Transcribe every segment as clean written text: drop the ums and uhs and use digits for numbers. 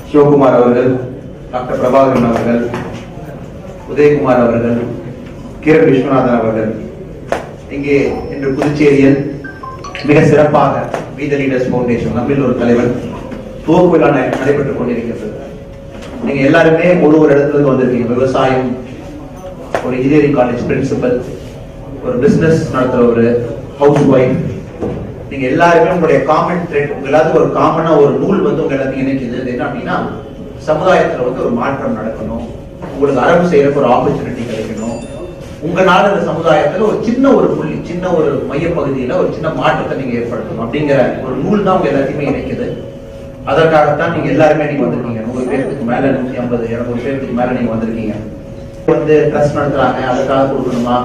சிவகுமார் அவர்கள், டாக்டர் பிரபாகரன் அவர்கள், உதயகுமார் அவர்கள், கிரண் விஸ்வநாதன் அவர்கள், இங்கே இன்று புதுச்சேரியில் மிக சிறப்பாக வி தி லீடர்ஸ் ஃபவுண்டேஷன் நம்மில் ஒரு தலைவன் துவக்க விழா நடைபெற்றுக் கொண்டிருக்கிறது. நீங்க எல்லாருமே ஒரு இடத்துல இருந்து வந்திருக்கீங்க. விவசாயம், ஒரு இன்ஜினியரிங் காலேஜ் பிரின்சிபல், ஒரு பிசினஸ் நடத்துற ஒரு ஹவுஸ் ஒய்ஃப், நீங்க எல்லாருமே உங்களுடைய காமன் த்ரெட், உங்களாவது ஒரு காமனா ஒரு நூல் வந்து உங்க எல்லாத்தையும் இணைக்குது. என்ன அப்படின்னா, சமுதாயத்துல வந்து ஒரு மாற்றம் நடக்கணும், உங்களுக்கு அரபு செய்யறதுக்கு ஒரு ஆப்பர்ச்சுனிட்டி கிடைக்கணும், உங்களால இந்த சமுதாயத்துல ஒரு சின்ன ஒரு புள்ளி, சின்ன ஒரு மையப்பகுதியில ஒரு சின்ன மாற்றத்தை நீங்க ஏற்படுத்தணும் அப்படிங்கிற ஒரு நூல் தான் உங்க எல்லாத்தையுமே இணைக்குது. அதற்காகத்தான் நீங்க எல்லாருமே நீங்க வந்திருக்கீங்க. 100 பேருக்கு மேல, 150 200 பேருக்கு மேல நீங்க வந்திருக்கீங்க. வந்து ட்ரஸ்ட் நடத்துறாங்க, அதுக்காக கொடுக்கணுமா?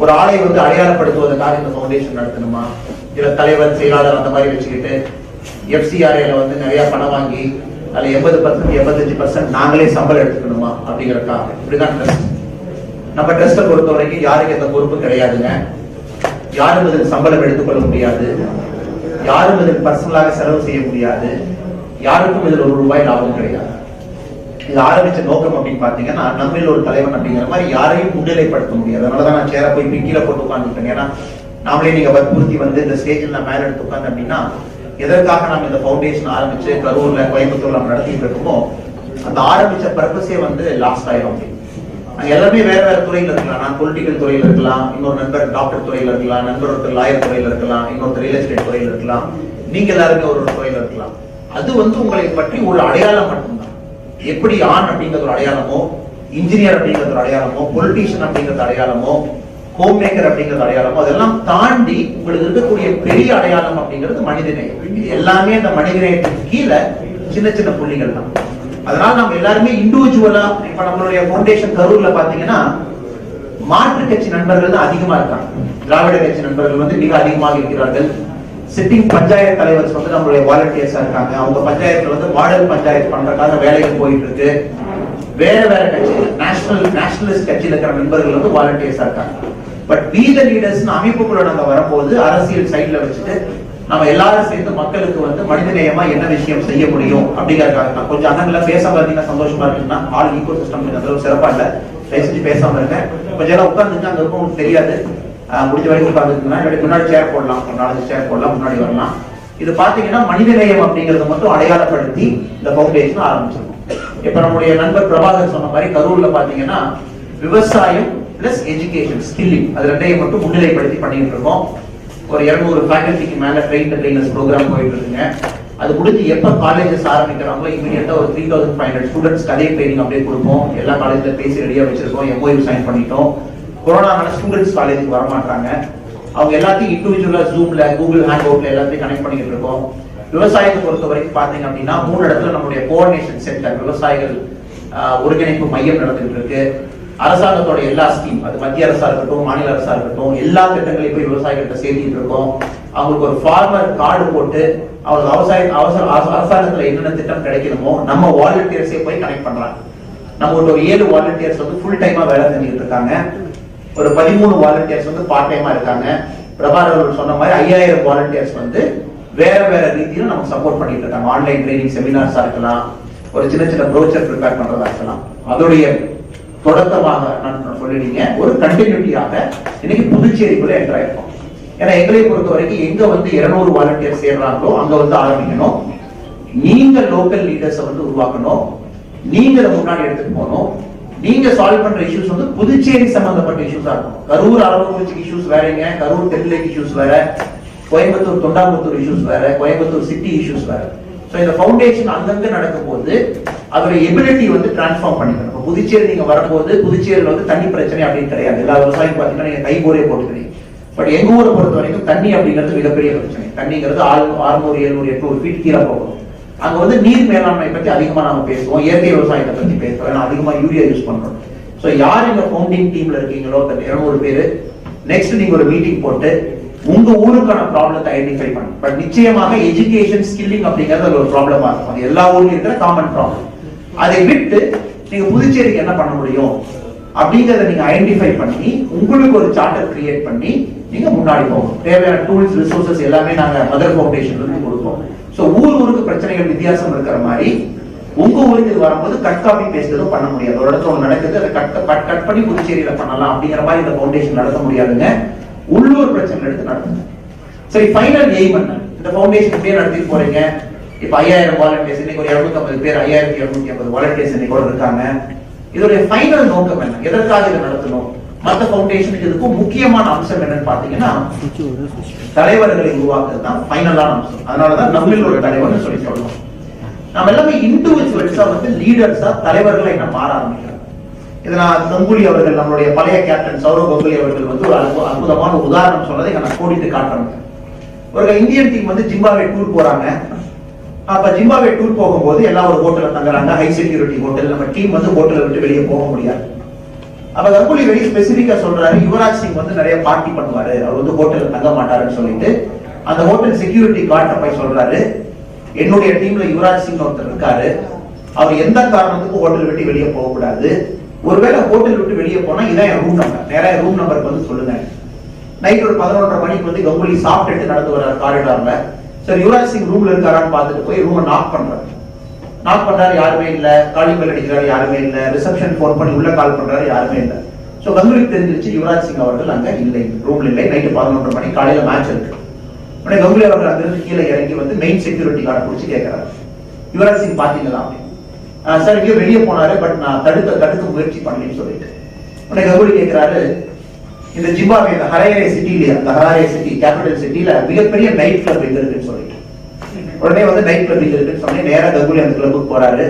ஒரு ஆளை வந்து அடையாளப்படுத்துவதற்காக இந்த ஃபவுண்டேஷன் நடத்தணுமா? இல்ல தலைவர் செயலாளர் அந்த மாதிரி வச்சுக்கிட்டு FCRA வந்து நிறைய பணம் வாங்கி அதுல 80% 85% நாங்களே சம்பளம் எடுத்துக்கணுமா அப்படிங்கிறக்கா? இப்படிதான் ட்ரஸ்ட். நம்ம ட்ரஸ்ட்டை பொறுத்த வரைக்கும் யாருக்கு எந்த பொறுப்பும் கிடையாதுங்க. யாரும் இதுக்கு சம்பளம் எடுத்துக்கொள்ள முடியாது, யாரும் இதுக்கு பர்சனலாக செலவு செய்ய முடியாது, யாருக்கும் இதுல ₹1 லாபம் கிடையாது. இது ஆரம்பிச்ச நோக்கம் அப்படின்னு பாத்தீங்கன்னா, நம்மில் ஒரு தலைவன் அப்படிங்கிற மாதிரி யாரையும் முன்னிலைப்படுத்த முடியாது. அதனாலதான் நான் சேர போய் கீழே போட்டு உட்காந்துட்டேன். ஏன்னா நாமளே நீங்க வற்புறுத்தி வந்து இந்த ஸ்டேஜில் நான் மேல எடுத்து உட்காந்து அப்படின்னா, எதற்காக நம்ம இந்த ஃபவுண்டேஷன் ஆரம்பிச்சு கரூர்ல, கோயம்புத்தூர்ல நம்ம நடத்திட்டு இருக்கோமோ, அந்த ஆரம்பிச்ச பர்பஸே வந்து லாஸ்ட் ஆயிரும். எல்லாமே வேற வேற துறையில இருக்கலாம். நான் பொலிட்டிக்கல் துறையில இருக்கலாம், இன்னொரு நண்பர் டாக்டர் துறையில இருக்கலாம், நண்பர் ஒருத்தர் லாயர் துறையில இருக்கலாம், இன்னொருத்தர் ரியல் எஸ்டேட் துறையில இருக்கலாம், நீங்க எல்லாருமே ஒரு துறையில இருக்கலாம். அது வந்து உங்களை பற்றி ஒரு அடையாளம் மட்டும்தான். எப்படி ஆண் அப்படிங்கிறது ஒரு அடையாளமோ, இன்ஜினியர் அப்படிங்கிறது ஒரு அடையாளமோ, பொலிட்டீஷியன் அப்படிங்கிறது அடையாளமோ, ஹோம் மேக்கர் அப்படிங்கிறது அடையாளமோ, அதெல்லாம் தாண்டி உங்களுக்கு இருக்கக்கூடிய பெரிய அடையாளம் அப்படிங்கிறது மனிதநேயம். இது எல்லாமே அந்த மனிதநேயத்துக்கு கீழே சின்ன சின்ன புள்ளிகள் தான். அதனால நம்ம எல்லாருமே இண்டிவிஜுவலா, இப்ப நம்மளுடைய ஃபவுண்டேஷன் கரூர்ல பாத்தீங்கன்னா மாற்று கட்சி நண்பர்கள் தான் அதிகமா இருக்காங்க. திராவிட கட்சி நண்பர்கள் வந்து மிக அதிகமாக இருக்கிறார்கள். சிட்டிங் பஞ்சாயத்து தலைவர்ஸ் வந்து நம்மளுடைய வாலண்டியர்ஸா இருக்காங்க. அவங்க பஞ்சாயத்துல வந்து மாடல் பஞ்சாயத்து பண்றதுக்காக வேலைகள் போயிட்டு இருக்கு. வேற வேற கட்சி, நேஷனலிஸ்ட் கட்சியில இருக்கிற நண்பர்கள் வந்து வாலண்டியர்ஸா இருக்காங்க. பட் வி தி லீடர்ஸ் அமைப்புகளோட நம்ம வரும்போது அரசியல் சைட்ல வச்சுட்டு நம்ம எல்லாரும் சேர்ந்து மக்களுக்கு வந்து மனிதநேயமா என்ன விஷயம் செய்ய முடியும் அப்படிங்கறதுக்காக கொஞ்சம் அண்ணன்ல பேச பார்த்தீங்கன்னா சந்தோஷமா இருக்குன்னா, ஆல் ஈகோ சிஸ்டம் கொஞ்சம் சிறப்பா இல்ல, பேசிட்டு பேசாம இருக்கேன். கொஞ்சம் எல்லாம் உட்கார்ந்துட்டு அங்க இருக்கும், உங்களுக்கு தெரியாது, முடிஞ்ச வரைக்கும் உட்கார்ந்துருக்குன்னா முன்னாடி சேர் போடலாம், ஒரு 4 சேர் போடலாம், முன்னாடி வரலாம். இது பாத்தீங்கன்னா மனிதநேயம் அப்படிங்கறத மட்டும் அடையாளப்படுத்தி இந்த ஃபவுண்டேஷன் ஆரம்பிச்சிருக்கோம். இப்ப நம்முடைய நண்பர் பிரபாகர் சொன்ன மாதிரி கரூர்ல பாத்தீங்கன்னா விவசாயம் பிளஸ் எஜுகேஷன், ஸ்கில்லிங், அது ரெண்டையும் மட்டும் முன்னிலைப்படுத்தி பண்ணிட்டு இருக்கோம். ஒரு 200 ஃபேக்கல்டிக்கு மேல ட்ரெயினர்ஸ் ப்ரோக்ராம் போயிட்டு இருக்குங்க. அது முடிஞ்சு எப்ப காலேஜஸ் ஆரம்பிக்கிறாங்களோ இமீடியட்டா ஒரு 3500 ஸ்டூடெண்ட்ஸ்க்கு அதே ட்ரைனிங் அப்படியே கொடுப்போம். எல்லா காலேஜ்ல பேசி ரெடியா வச்சிருக்கோம், MOU சைன் பண்ணிட்டோம். கொரோனானால ஸ்டூடெண்ட்ஸ் காலேஜுக்கு வர மாட்டாங்க, அவங்க எல்லாத்தையும் இண்டிவிஜுவலா ஜூம்ல, கூகுள் ஹேங் அவுட்ல எல்லாத்தையும் கனெக்ட் பண்ணிட்டு இருக்கோம். விவசாயத்தை பொறுத்த வரைக்கும் பாத்தீங்க அப்படின்னா 3 இடத்துல நம்மளுடைய கோஆர்டினேஷன் சென்டர், விவசாயிகள் ஒருங்கிணைப்பு மையம் நடந்துட்டு இருக்கு. அரசாங்கத்தோட எல்லா ஸ்கீம், அது மத்திய அரசா இருக்கட்டும், மாநில அரசா இருக்கட்டும், எல்லா திட்டங்களையும் போய் விவசாயிகிட்ட சேர்த்திட்டு இருக்கோம். அவங்களுக்கு ஒரு ஃபார்மர் கார்டு போட்டு அவங்களுக்கு அரசாங்கத்துல என்னென்ன திட்டம் கிடைக்கணுமோ நம்ம வாலண்டியர்ஸே போய் கனெக்ட் பண்றாங்க. நம்ம ஒரு 7 வாலண்டியர்ஸ் வந்து ஃபுல் டைமா வேலை செஞ்சுட்டு இருக்காங்க. ஒரு 13 வாலண்டியர்ஸ் வந்து பார்ட் டைமா இருக்காங்க. பிரபாகர் சொன்ன மாதிரி 5000 வாலண்டியர்ஸ் வந்து வேற வேற ரீதியில நமக்கு சப்போர்ட் பண்ணிட்டு இருக்காங்க. ஆன்லைன் ட்ரைனிங் செமினார்ஸா இருக்கலாம், ஒரு சின்ன சின்ன ப்ரோச்சர் ப்ரிப்பேர் பண்றதா இருக்கலாம். அதோடைய தொடக்கமாக நான் சொல்லிட்டீங்க, ஒரு கண்டினியூட்டியாக இன்னைக்கு புதுச்சேரிக்குள்ள என்டர் ஆயிருக்கோம். ஏன்னா எங்களை பொறுத்த வரைக்கும் எங்க வந்து 200 வாலண்டியர் சேர்றாங்களோ அங்க வந்து ஆரம்பிக்கணும். நீங்க லோக்கல் லீடர்ஸை வந்து உருவாக்கணும், நீங்க முன்னாடி எடுத்துட்டு போகணும். நீங்க சால்வ் பண்ற இஷ்யூஸ் வந்து புதுச்சேரி சம்பந்தப்பட்ட இஷ்யூஸா இருக்கும். கரூர் அரவக்குறிச்சி இஷ்யூஸ் வேறங்க, கரூர் தென்னிலை இஷ்யூஸ் வேற, கோயம்புத்தூர் தொண்டாமுத்தூர் இஷ்யூஸ் வேற, கோயம்புத்தூர் சிட்டி இஷ்யூஸ் வேற. இந்த ஃபவுண்டேஷன் அங்கங்க நடக்கும் போது அதோட எபிலிட்டி வந்து டிரான்ஸ்ஃபார்ம் பண்ணிக்கணும். புதுச்சேரி நீங்க வரும்போது புதுச்சேரியில வந்து தண்ணி பிரச்சனை அப்படின்னு கிடையாது. எல்லா விவசாயம் பாத்தீங்கன்னா நீங்க கை போரே போட்டுக்கிறீங்க. பட் எங்க ஊரை பொறுத்த வரைக்கும் தண்ணி அப்படிங்கிறது மிகப்பெரிய பிரச்சனை. தண்ணிங்கிறது 600, 700, 800 ஃபீட் கீழே போகணும். அங்க வந்து நீர் மேலாண்மை பத்தி அதிகமா நாம பேசுவோம், இயற்கை விவசாயத்தை பத்தி பேசுவோம், அதிகமா யூரியா யூஸ் பண்றோம். சோ யார் இந்த ஃபவுண்டிங் டீம்ல இருக்கீங்களோ 200 பேரு, நெக்ஸ்ட் நீங்க ஒரு மீட்டிங் போட்டு உங்க ஊருக்கான ப்ராப்ளத்தை ஐடென்டிஃபை பண்ணும். பட் நிச்சயமாக எஜுகேஷன், ஸ்கில்லிங் அப்படிங்கிறது ஒரு ப்ராப்ளமா இருக்கும். அது எல்லா ஊர்லயும் இருக்கிற காமன் ப்ராப்ளம். அதை விட்டு நீங்க புதுச்சேரிக்கு என்ன பண்ண முடியும் அப்படிங்கறத நீங்க ஐடென்டிஃபை பண்ணி உங்களுக்கு ஒரு சார்ட்டர் கிரியேட் பண்ணி நீங்க முன்னாடி போகணும். தேவையான டூல்ஸ், ரிசோர்சஸ் எல்லாமே நாங்க மதர் ஃபவுண்டேஷன்ல இருந்து கொடுப்போம். சோ ஊருக்கு பிரச்சனைகள் வித்தியாசம் இருக்கிற மாதிரி உங்க ஊருக்கு இது வரும்போது கட் காப்பி பேஸ்ட் எதுவும் பண்ண முடியாது. ஒரு இடத்துல ஒன்று நடக்குது, அதை கட் பண்ணி புதுச்சேரியில பண்ணலாம் அப்படிங்கிற மாதிரி இந்த ஃபவுண்டேஷன் நடத்த முடியாதுங்க. உள்ளூர் பிரச்சனை எடுத்து நடத்துங்க. சரி, ஃபைனல் எய்ம் என்ன? இந்த ஃபவுண்டேஷன் இப்படியே நடத்திட்டு போறீங்க. இப்ப 5000 வாலண்டியர்ஸ், இன்னைக்கு ஒரு 250 பேர், 5250 வாலண்டியர்ஸ் இன்னைக்கு கூட இருக்காங்க. இதோடைய ஃபைனல் நோக்கம் என்ன? எதற்காக இதை நடத்தணும்? மற்ற ஃபவுண்டேஷனுக்கு இதுக்கும் முக்கியமான அம்சம் என்னன்னு பாத்தீங்கன்னா, தலைவர்களை உருவாக்குறது தான் ஃபைனலான அம்சம். அதனாலதான் நம்மில் ஒரு தலைவர்னு சொல்லி சொல்றோம். நம்ம எல்லாமே இண்டிவிஜுவல்ஸா வந்து லீடர்ஸா தலைவர்களை என்ன மாற ஆரம்பிக்கிறோம். இதை நான் கங்குலி அவர்கள், நம்மளுடைய பழைய கேப்டன் சௌரவ் கங்குலி அவர்கள் வந்து ஒரு அற்புதமான உதாரணம் சொன்னதை நான் கோடிட்டு காட்டுறேன். ஒரு இந்தியன் டீம் வந்து ஜிம்பாப்வே டூர் போறாங்க. அப்ப ஜிம்பாப்வே டூர் போகும்போது எல்லாம் ஒரு ஹோட்டல்ல தங்குறாங்க, ஹை செக்யூரிட்டி ஹோட்டல். நம்ம டீம் வந்து ஹோட்டலை விட்டு வெளியே போக முடியாது. அப்ப கங்குலி வெளியே ஸ்பெசிபிக்கா சொல்றாரு, யுவராஜ் சிங் வந்து நிறைய பார்ட்டி பண்ணுவாரு, அவர் வந்து ஹோட்டல்ல தங்க மாட்டாருன்னு சொல்லிட்டு அந்த ஹோட்டல் செக்யூரிட்டி கார்ட்ட போய் சொல்றாரு, என்னுடைய டீம்ல யுவராஜ் சிங் ஒருத்தர் இருக்காரு, அவர் எந்த காரணத்துக்கும் ஹோட்டல் விட்டு வெளியே போக கூடாது. ஒருவேளை ஹோட்டல் விட்டு வெளியே போனா இதான் என் ரூம் நம்பர், நேரா ரூம் நம்பருக்கு வந்து சொல்லுங்க. நைட் ஒரு 11:30 மணிக்கு வந்து கங்குலி சாப்பிட்டுட்டு நடந்து வர்றாரு காரிடார்ல. சரி, யுவராஜ் சிங் ரூம்ல இருக்காரான்னு பார்த்துட்டு போய் ரூமை நாக் பண்றாரு, யாருமே இல்ல. காலிங் பெல் அடிக்கிறாரு, யாருமே இல்ல. ரிசப்ஷன் போன் பண்ணி உள்ள கால் பண்றாரு, யாருமே இல்ல. சோ கங்குலிக்கு தெரிஞ்சிருச்சு யுவராஜ் சிங் அவர்கள் அங்க இல்லை, ரூம்ல இல்லை. நைட்டு 11:30 மணி, காலையில மேட்ச் இருக்கு. உடனே கங்குலி அவர்கள் அங்கிருந்து கீழே இறங்கி வந்து மெயின் செக்யூரிட்டி கார்டு பிடிச்சி கேட்கிறாரு, யுவராஜ் சிங் பாத்தீங்களா அப்படின்னு. சார் இங்கே வெளியே போனாரு, பட் நான் தடுக்க முயற்சி பண்ணலன்னு சொல்லிட்டு. உடனே கங்குலி கேட்கிறாரு, இந்த ஜிம்பாப்வே, இந்த ஹராரே சிட்டில, அந்த ஹராரே சிட்டி கேபிட்டல் சிட்டில மிகப்பெரிய நைட் கிளப் எங்க இருக்குன்னு சொல்லிட்டு. உடனே வந்து நைட் கிளப் எங்க இருக்குன்னு சொன்னே நேரா கங்குலி அந்த கிளப்புக்கு போறாரு.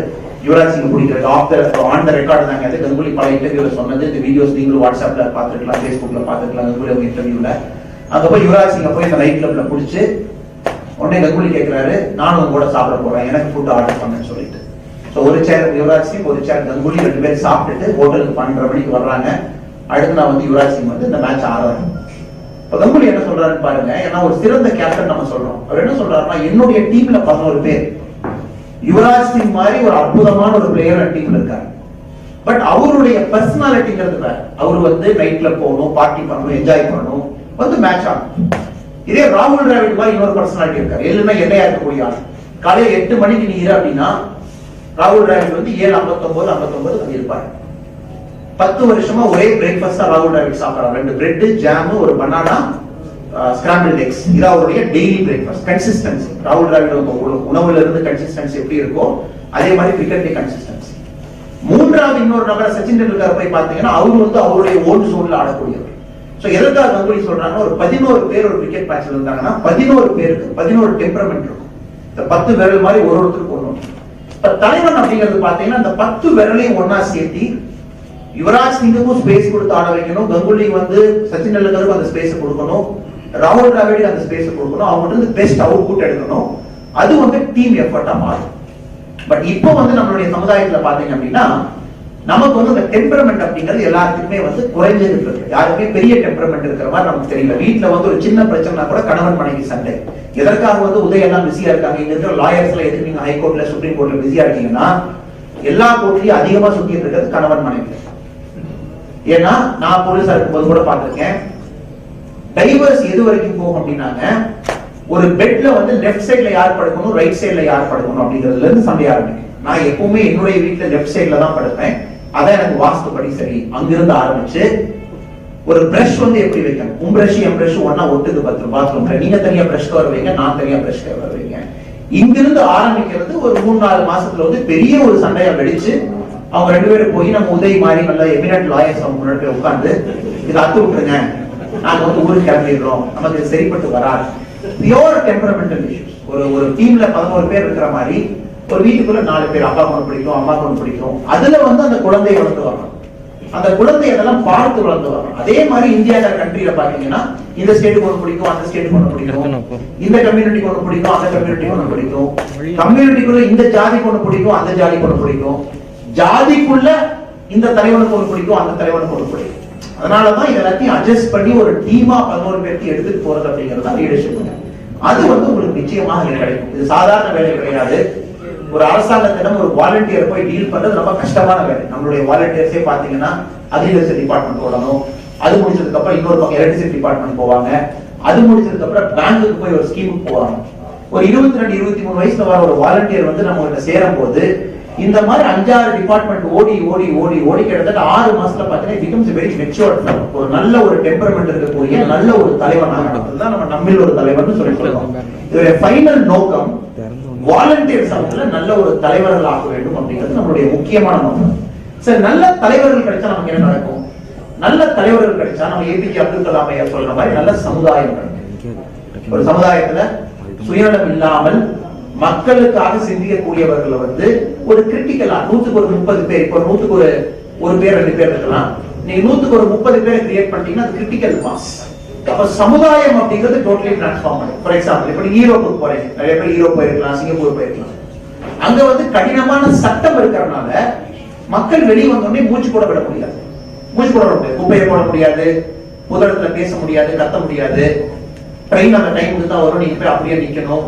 யுவராஜ் சிங் பிடிக்கிறது ஆன் த ரெக்கார்டு தாங்க. அது கங்குலி பல இன்டர்வியூல சொன்னது. இந்த வீடியோஸ் நீங்களும் வாட்ஸ்அப்ல பாத்துக்கலாம், பேஸ்புக்ல பாத்துக்கலாம். கங்குலி அவங்க இன்டர்வியூல அங்க போய் யுவராஜ் சிங் போய் அந்த நைட் கிளப்ல பிடிச்சு உடனே கங்குலி கேட்கிறாரு, நானும் உங்க கூட சாப்பிட போறேன், எனக்கு ஃபுட் ஆர்டர் பண்ணேன்னு சொல்லிட்டு. சோ ஒரு சேர் யுவராஜ் சிங், ஒரு சேர் கங்குலி, 2 பேரும் சாப்பிட்டுட்டு ஹோட்டலுக்கு 12:30 மணிக்கு வர்றாங்க. அடுத்து நான் வந்து யுவராஜ் சிங் வந்து இந்த மேட்ச் ஆடுறாங்க. இப்ப கங்குலி என்ன சொல்றாருன்னு பாருங்க. ஏன்னா ஒரு சிறந்த கேப்டன் நம்ம சொல்றோம். அவர் என்ன சொல்றாருன்னா, என்னுடைய டீம்ல 11 பேர், யுவராஜ் சிங் மாதிரி ஒரு அற்புதமான ஒரு பிளேயர் டீம்ல இருக்காரு. பட் அவருடைய பர்சனாலிட்டிங்கிறது வேற. அவரு வந்து நைட்ல போகணும், பார்ட்டி பண்ணணும், என்ஜாய் பண்ணணும், வந்து மேட்ச் ஆகணும். இதே ராகுல் டிராவிட் மாதிரி இன்னொரு பர்சனாலிட்டி இருக்காரு. எல்லாம் எல்லையா இருக்கக்கூடிய ஆள். காலையில 8 மணிக்கு நீ இரு அப்படின்னா ராகுல் டிராவிட் வந்து 7:59 இருப்பாரு. 10 வருஷமா ஒரே பிரேக்ஃபாஸ்ட் ராகுல் டிராவிட் சாப்பிடுறாரு. 2 பிரெட், ஜாம், ஒரு பனானா, ஸ்கிராம்பிள்ட் எக்ஸ். இது அவருடைய டெய்லி பிரேக்ஃபாஸ்ட். கன்சிஸ்டன்சி. ராகுல் டிராவிட் உணவுல இருந்து கன்சிஸ்டன்சி எப்படி இருக்கோ அதே மாதிரி கிரிக்கெட்ல கன்சிஸ்டன்சி. மூன்றாவது இன்னொரு நபர் சச்சின் டெண்டுல்கர் போய் பாத்தீங்கன்னா அவரு வந்து அவருடைய ஓன் ஜோன்ல ஆடக்கூடியவர். சோ எதற்காக கங்குலி சொல்றாங்கன்னா, ஒரு 11 பேர் ஒரு கிரிக்கெட் மேட்ச்ல இருந்தாங்கன்னா 11 பேருக்கு 11 டெம்பரமெண்ட் இருக்கும். இந்த 10 விரல் மாதிரி ஒருத்தருக்கு ஒண்ணு. இப்ப தலைவன் அப்படிங்கிறது பாத்தீங்கன்னா அந்த 10 விரலையும் ஒன்னா சேர்த்தி யுவராஜ் சிங்குக்கும் ஸ்பேஸ் கொடுத்து ஆட வைக்கணும். கங்குலி வந்து சச்சின் டெண்டுல்கருக்கு அந்த ஸ்பேஸ் கொடுக்கணும். ராகுல் டிராவிட் அந்த ஸ்பேஸ் கொடுக்கணும். அவங்க வந்து பெஸ்ட் அவுட்புட் எடுக்கணும். அது வந்து டீம் எஃபர்ட்டா மாறும். பட் இப்போ வந்து நம்மளுடைய சமுதாயத்துல பாத்தீங்க அப்படின்னா நமக்கு வந்து அந்த டெம்பரமெண்ட் அப்படிங்கிறது எல்லாத்துக்குமே வந்து குறைஞ்சிட்டு இருக்கு. யாருக்குமே பெரிய டெம்பரமெண்ட் இருக்கிற மாதிரி நமக்கு தெரியல. வீட்டுல வந்து ஒரு சின்ன பிரச்சனை கூட கணவன் மனைவி சண்டை. எதற்காக வந்து உதயம் எல்லாம் பிஸியா இருக்காங்க. இங்க இருக்கிற லாயர்ஸ்ல எதுக்கு நீங்க ஹைகோர்ட்ல சுப்ரீம் கோர்ட்ல பிஸியா இருக்கீங்கன்னா, எல்லா கோர்ட்லயும் அதிகமா சுத்திட்டு இருக்கிறது கணவன் மனைவி. ஏன்னா நான் போலீஸா இருக்கும்போது கூட பார்த்திருக்கேன், டைவர்ஸ் எது வரைக்கும் போகும் அப்படின்னாங்க, ஒரு பெட்ல வந்து லெஃப்ட் சைட்ல யார் படுக்கணும், ரைட் சைட்ல யார் படுக்கணும் அப்படிங்கிறதுல இருந்து சண்டை ஆரம்பிக்கும். நான் எப்பவுமே என்னுடைய வீட்டுல லெஃப்ட் சைட்ல தான் படுப்பேன். அதான் எனக்கு வாஸ்துப்படி சரி. அங்கிருந்து ஆரம்பிச்சு ஒரு பிரஷ் வந்து எப்படி வைக்கணும், உன் பிரஷ் என் பிரஷ் ஒன்னா ஒட்டுக்கு பாத்ரூம்ல, நீங்க தனியா பிரஷ் கவர் வைங்க, நான் தனியா பிரஷ் கவர் வைங்க. இங்கிருந்து ஆரம்பிக்கிறது ஒரு 3-4 மாசத்துல வந்து பெரிய ஒரு சண்டையா வெடிச்சு அவங்க 2 பேரும் போய் நம்ம உதவி மாதிரி நல்ல எமினன்ட் லாயர்ஸ் அவங்க முன்னாடி போய் உட்கார்ந்து இதை அத்து விட்டுருங்க, நாங்க வந்து ஊருக்கு கிளம்பிடுறோம், நமக்கு சரிப்பட்டு வராது. Pure temperamental issues. ஒரு டீம்ல 11 பேர் இருக்கிற மாதிரி ஒரு வீட்டுக்குள்ள 4 பேர், அப்பா ஒன்று பிடிக்கும், அம்மாக்கு ஒன்று பிடிக்கும். அதுல வந்து அந்த குழந்தையை வளர்ந்து வரணும். அந்த குழந்தையெல்லாம் பார்த்து வளர்ந்து வரணும். அதே மாதிரி இந்தியா கண்ட்ரியில பாத்தீங்கன்னா இந்த ஸ்டேட்டுக்கு ஒன்று பிடிக்கும், அந்த ஸ்டேட்டுக்கு ஒன்று பிடிக்கும், இந்த கம்யூனிட்டிக்கு ஒன்று பிடிக்கும், அந்த கம்யூனிட்டிக்கு ஒன்று பிடிக்கும், கம்யூனிட்டிக்குள்ள இந்த ஜாதிக்கு ஒன்று பிடிக்கும், அந்த ஜாதிக்கு ஒன்று பிடிக்கும், ஜாதிக்குள்ள இந்த தலைவனுக்கு ஒன்று பிடிக்கும், அந்த தலைவனுக்கு ஒன்று பிடிக்கும். அதனாலதான் இதெல்லாத்தையும் அட்ஜஸ்ட் பண்ணி ஒரு டீமா 11 பேருக்கு எடுத்துட்டு போறது அப்படிங்கிறது தான் லீடர்ஷிப். அது வந்து உங்களுக்கு நிச்சயமாக கிடைக்கும். இது சாதாரண வேலை கிடையாது. ஒரு அரசாங்கத்திடம் ஒரு வாலண்டியர் போய் டீல் பண்றது ரொம்ப கஷ்டமான வேலை. நம்மளுடைய வாலண்டியர்ஸே பாத்தீங்கன்னா அக்ரிகல்ச்சர் டிபார்ட்மெண்ட் போடணும், அது முடிச்சதுக்கு அப்புறம் இன்னொரு பக்கம் எலக்ட்ரிசிட்டி டிபார்ட்மெண்ட் போவாங்க, அது முடிச்சதுக்கு அப்புறம் பேங்குக்கு போய் ஒரு ஸ்கீமுக்கு போவாங்க. ஒரு 22-23 வயசுல வர ஒரு வாலண்டியர் வந்து நம்ம கிட்ட சேரும் போது இந்த மாதிரி 5-6 டிபார்ட்மெண்ட் ஓடி ஓடி ஓடி ஓடி கிட்டத்தட்ட 6 மாசத்துல பாத்தீங்கன்னா becomes a very matured fellow. ஒரு நல்ல ஒரு டெம்பரமெண்ட் இருக்கக்கூடிய நல்ல ஒரு தலைவனாக நடந்ததுதான் நம்ம நம்மில் ஒரு தலைவர்னு சொல்றோம். இதோட ஃபைனல் நோக்கம் வாலண்டியர்ஸ் அவங்கள நல்ல ஒரு தலைவர்கள் ஆக வேண்டும் அப்படிங்கிறது நம்மளுடைய முக்கியமான நோக்கம். சரி, நல்ல தலைவர்கள் கிடைச்சா நமக்கு என்ன நடக்கும்? நல்ல தலைவர்கள் கிடைச்சா நம்ம ஏபிஜே அப்துல் கலாம் ஐயா சொல்ற மாதிரி நல்ல சமுதாயம் நடக்கும். ஒரு சமுதாயத்துல சுயநலம் இல்லாமல் மக்களுக்காக சிந்திக்கக்கூடியவர்களை வந்து ஒரு கிரிட்டிக்கலா 100க்கு ஒரு 30 பேர், இப்போ 100க்கு ஒரு பேர் 2 பேர் இருக்கலாம், நீங்க 100க்கு ஒரு 30 பேரை கிரியேட் பண்ணிட்டீங்கன்னா அது கிரிட்டிக்கல் மாஸ். அப்ப சமுதாயம் அப்படிங்கிறது டோட்டலி டிரான்ஸ்ஃபார்ம் பண்ணும். ஃபார் எக்ஸாம்பிள் இப்ப யூரோப்புக்கு போறீங்க, நிறைய பேர் யூரோப் போயிருக்கலாம், சிங்கப்பூர் போயிருக்கலாம். அங்க வந்து கடினமான சட்டம் இருக்கிறதுனால மக்கள் வெளியே வந்தோடனே மூச்சு கூட விட முடியாது, குப்பையை போட முடியாது, முதலத்துல பேச முடியாது, கத்த முடியாது. ட்ரெயின் அந்த டைமுக்கு தான் வரும், நீங்க போய் அப்படியே நிக்கணும்,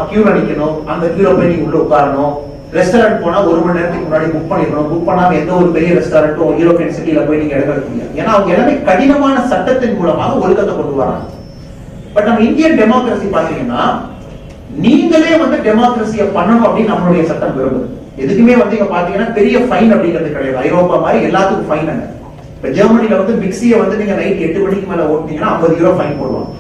கியூல நிக்கணும், அந்த கியூல போய் நீங்க உள்ள உட்காரணும். ரெஸ்டாரண்ட் போனா 1 மணி நேரத்துக்கு முன்னாடி புக் பண்ணிடணும். புக் பண்ணாம எந்த ஒரு பெரிய ரெஸ்டாரண்ட்டும் யூரோப்பியன் சிட்டில போய் நீங்க எடுக்க முடியாது. ஏன்னா அவங்க எல்லாமே கடினமான சட்டத்தின் மூலமாக ஒழுக்கத்தை கொண்டு வராங்க. பட் நம்ம இந்தியன் டெமோக்ரஸி பாத்தீங்கன்னா நீங்களே வந்து டெமோக்ரஸியை பண்ணணும் அப்படின்னு நம்மளுடைய சட்டம் விரும்புது. எதுக்குமே வந்து இங்க பாத்தீங்கன்னா பெரிய ஃபைன் அப்படிங்கிறது கிடையாது. ஐரோப்பா மாதிரி எல்லாத்துக்கும் ஃபைன் அங்க. இப்ப ஜெர்மனில வந்து மிக்சியை வந்து நீங்க நைட் 8 மணிக்கு மேல ஓட்டினீங்கன்னா 50 யூரோ ஃபைன் போடுவாங்க.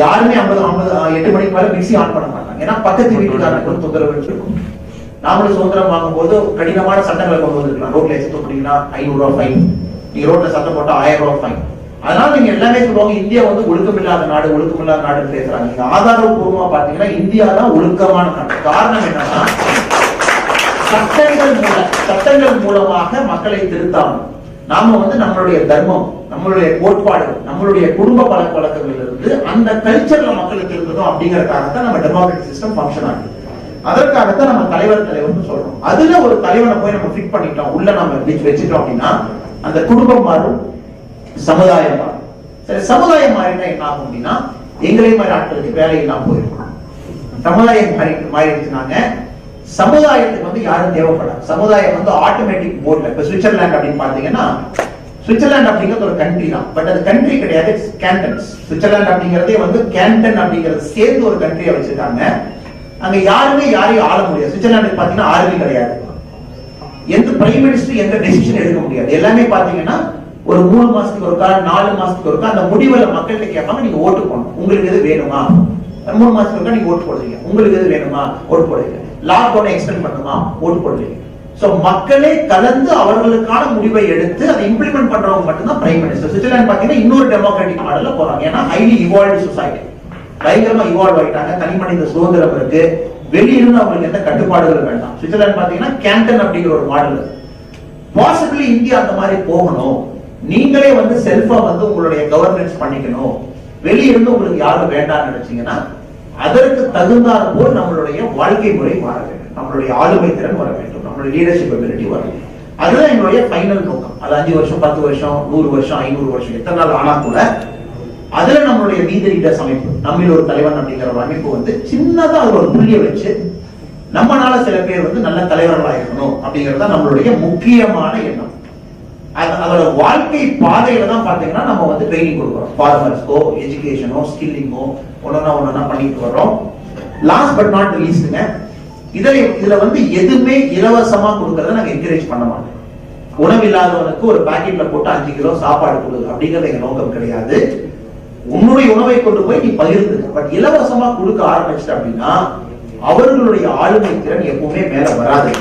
யாருமே 8 மணிக்கு மேல மிக்சி ஆன் பண்ண மாட்டாங்க. ஏன்னா பக்கத்து வீட்டுக்காரங்களுக்கு தொந்தரவு இருக்கும். நாமளும் சுதந்திரம் வாங்கும் போது கடினமான சட்டங்களை கொண்டு வந்திருக்கலாம். ரோட்ல எச்சு தூக்குனீங்கன்னா 500 ரூபாய் ஃபைன், நீங்க ரோட்ல சட்டம் போட்டா 1000 ரூபாய் ஃபைன். அதனால நீங்க எல்லாமே சொல்லுவாங்க இந்தியா வந்து ஒழுக்கமில்லாத நாடுன்னு பேசுறாங்க. நீங்க ஆதாரபூர்வமா பாத்தீங்கன்னா இந்தியா தான் ஒழுக்கமான நாடு. காரணம் என்னன்னா சட்டங்கள் மூலமாக மக்களை திருத்தாமல் நாம வந்து நம்மளுடைய தர்மம், நம்மளுடைய கோட்பாடு, நம்மளுடைய குடும்ப பழக்க வழக்கங்கள் இருந்து அந்த கல்ச்சர்ல மக்களுக்கு இருக்கணும் அப்படிங்கறதுக்காகத்தான் நம்ம டெமோக்ராட்டிக் சிஸ்டம் ஃபங்க்ஷன் ஆகுது. அதற்காகத்தான் நம்ம தலைவர்னு சொல்றோம். அதுல ஒரு தலைவனை போய் நம்ம ஃபிட் பண்ணிட்டோம், உள்ள நம்ம வச்சுட்டோம் அப்படின்னா அந்த குடும்பம் மாறும், சமுதாயம் மாறும். சரி, சமுதாயம் மாறினா என்ன ஆகும் அப்படின்னா எங்களை மாதிரி ஆட்களுக்கு வேலை இல்லாம போயிருக்கும். சமுதாயம் மாறிடுச்சுனாங்க சமுதாயத்துக்கு வந்து யாரும் தேவைப்படாது. சமுதாயம் வந்து ஆட்டோமேட்டிக் போர்ட்ல இப்ப சுவிட்சர்லாந்து அப்படின்னு பாத்தீங்கன்னா சுவிட்சர்லாந்து அப்படிங்கிறது ஒரு கண்ட்ரி தான். பட் அது கண்ட்ரி கிடையாது, கேண்டன்ஸ். சுவிட்சர்லாந்து அப்படிங்கறதே வந்து கேண்டன் அப்படிங்கறது சேர்ந்து ஒரு கண்ட்ரியா வச்சிருக்காங்க. அங்க யாருமே யாரையும் ஆள முடியாது. சுவிட்சர்லாந்துக்கு பாத்தீங்கன்னா ஆர்மி கிடையாது, எந்த பிரைம் மினிஸ்டர் எந்த டெசிஷன் எடுக்க முடியாது. எல்லாமே பாத்தீங்கன்னா ஒரு 3 மாசத்துக்கு ஒருக்கா 4 மாசத்துக்கு ஒருக்கா அந்த முடிவுல மக்கள்கிட்ட கேட்பாங்க, நீங்க ஓட்டு போடணும், உங்களுக்கு எது வேணுமா. 3 மாசத்துக்கு ஒருக்கா நீங்க ஓட்டு போடுறீங்க, உங்களுக்கு எது வேணுமா ஓட்டு போடுறீங்க. லாக்டவுனை எக்ஸ்டெண்ட் பண்ணுமா ஓட்டு போடுறீங்க. சோ மக்களே கலந்து அவர்களுக்கான முடிவை எடுத்து அதை இம்ப்ளிமெண்ட் பண்றவங்க மட்டும்தான் பிரைம் மினிஸ்டர். சுவிட்சர்லாந்து பாத்தீங்கன்னா இன்னொரு டெமோக்ராட்டிக் மாடல்ல போறாங்க. ஏன்னா ஹைலி இவால்வ்டு சொசைட்டி, பயங்கரமா இவால்வ் ஆயிட்டாங்க, தனி மனித சுதந்திரம் இருக்கு, வெளியிருந்து அவங்களுக்கு எந்த கட்டுப்பாடுகள் வேண்டாம். சுவிட்சர்லாந்து பாத்தீங்கன்னா கேண்டன் அப்படிங்கிற ஒரு மாடல். பாசிபிளி இந்தியா அந்த மாதிரி போகணும், நீங்களே வந்து செல்ஃபா வந்து உங்களுடைய கவர்னன்ஸ் பண்ணிக்கணும், வெளியிருந்து உங்களுக்கு யாரும் வேண்டாம்னு நினைச்சீங்கன்னா அதற்கு தகுந்தாத போல் நம்மளுடைய வாழ்க்கை முறை மாற வேண்டும், நம்மளுடைய ஆளுமை திறன் வர வேண்டும், நம்மளுடைய லீடர்ஷிப் எபிலிட்டி வர வேண்டும். அதுதான் எங்களுடைய ஃபைனல் நோக்கம். அது 5 வருஷம் 10 வருஷம் 100 வருஷம் 500 வருஷம் எத்தனை நாள் ஆனா கூட அதுல நம்மளுடைய லீடர்ஸ் அமைப்பு, நம்மில் ஒரு தலைவன் அப்படிங்கிற ஒரு அமைப்பு வந்து சின்னதா அது ஒரு புள்ளிய வச்சு நம்மளால சில பேர் வந்து நல்ல தலைவர்களா இருக்கணும் அப்படிங்கறது நம்மளுடைய முக்கியமான எண்ணம். அதோட வாழ்க்கை பாதையில தான் பாத்தீங்கன்னா நம்ம வந்து ட்ரைனிங் கொடுக்குறோம். ஃபார்மர்ஸ்க்கோ எஜுகேஷனோ ஸ்கில்லிங்கோ ஒன்னொன்னா பண்ணிட்டு வர்றோம். லாஸ்ட் பட் நாட் லீஸ்ட்ங்க, இதுல வந்து எதுவுமே இலவசமா கொடுக்கறத நாங்க என்கரேஜ் பண்ண மாட்டோம். உணவு இல்லாதவனுக்கு ஒரு பாக்கெட்ல போட்டு 5 கிலோ சாப்பாடு கொடு அப்படிங்கிறது எங்க நோக்கம் கிடையாது. உன்னுடைய உணவை கொண்டு போய் நீ பகிர்ந்து, பட் இலவசமா கொடுக்க ஆரம்பிச்சிட்ட அப்படின்னா அவர்களுடைய ஆளுமை திறன் எப்பவுமே மேல வராது.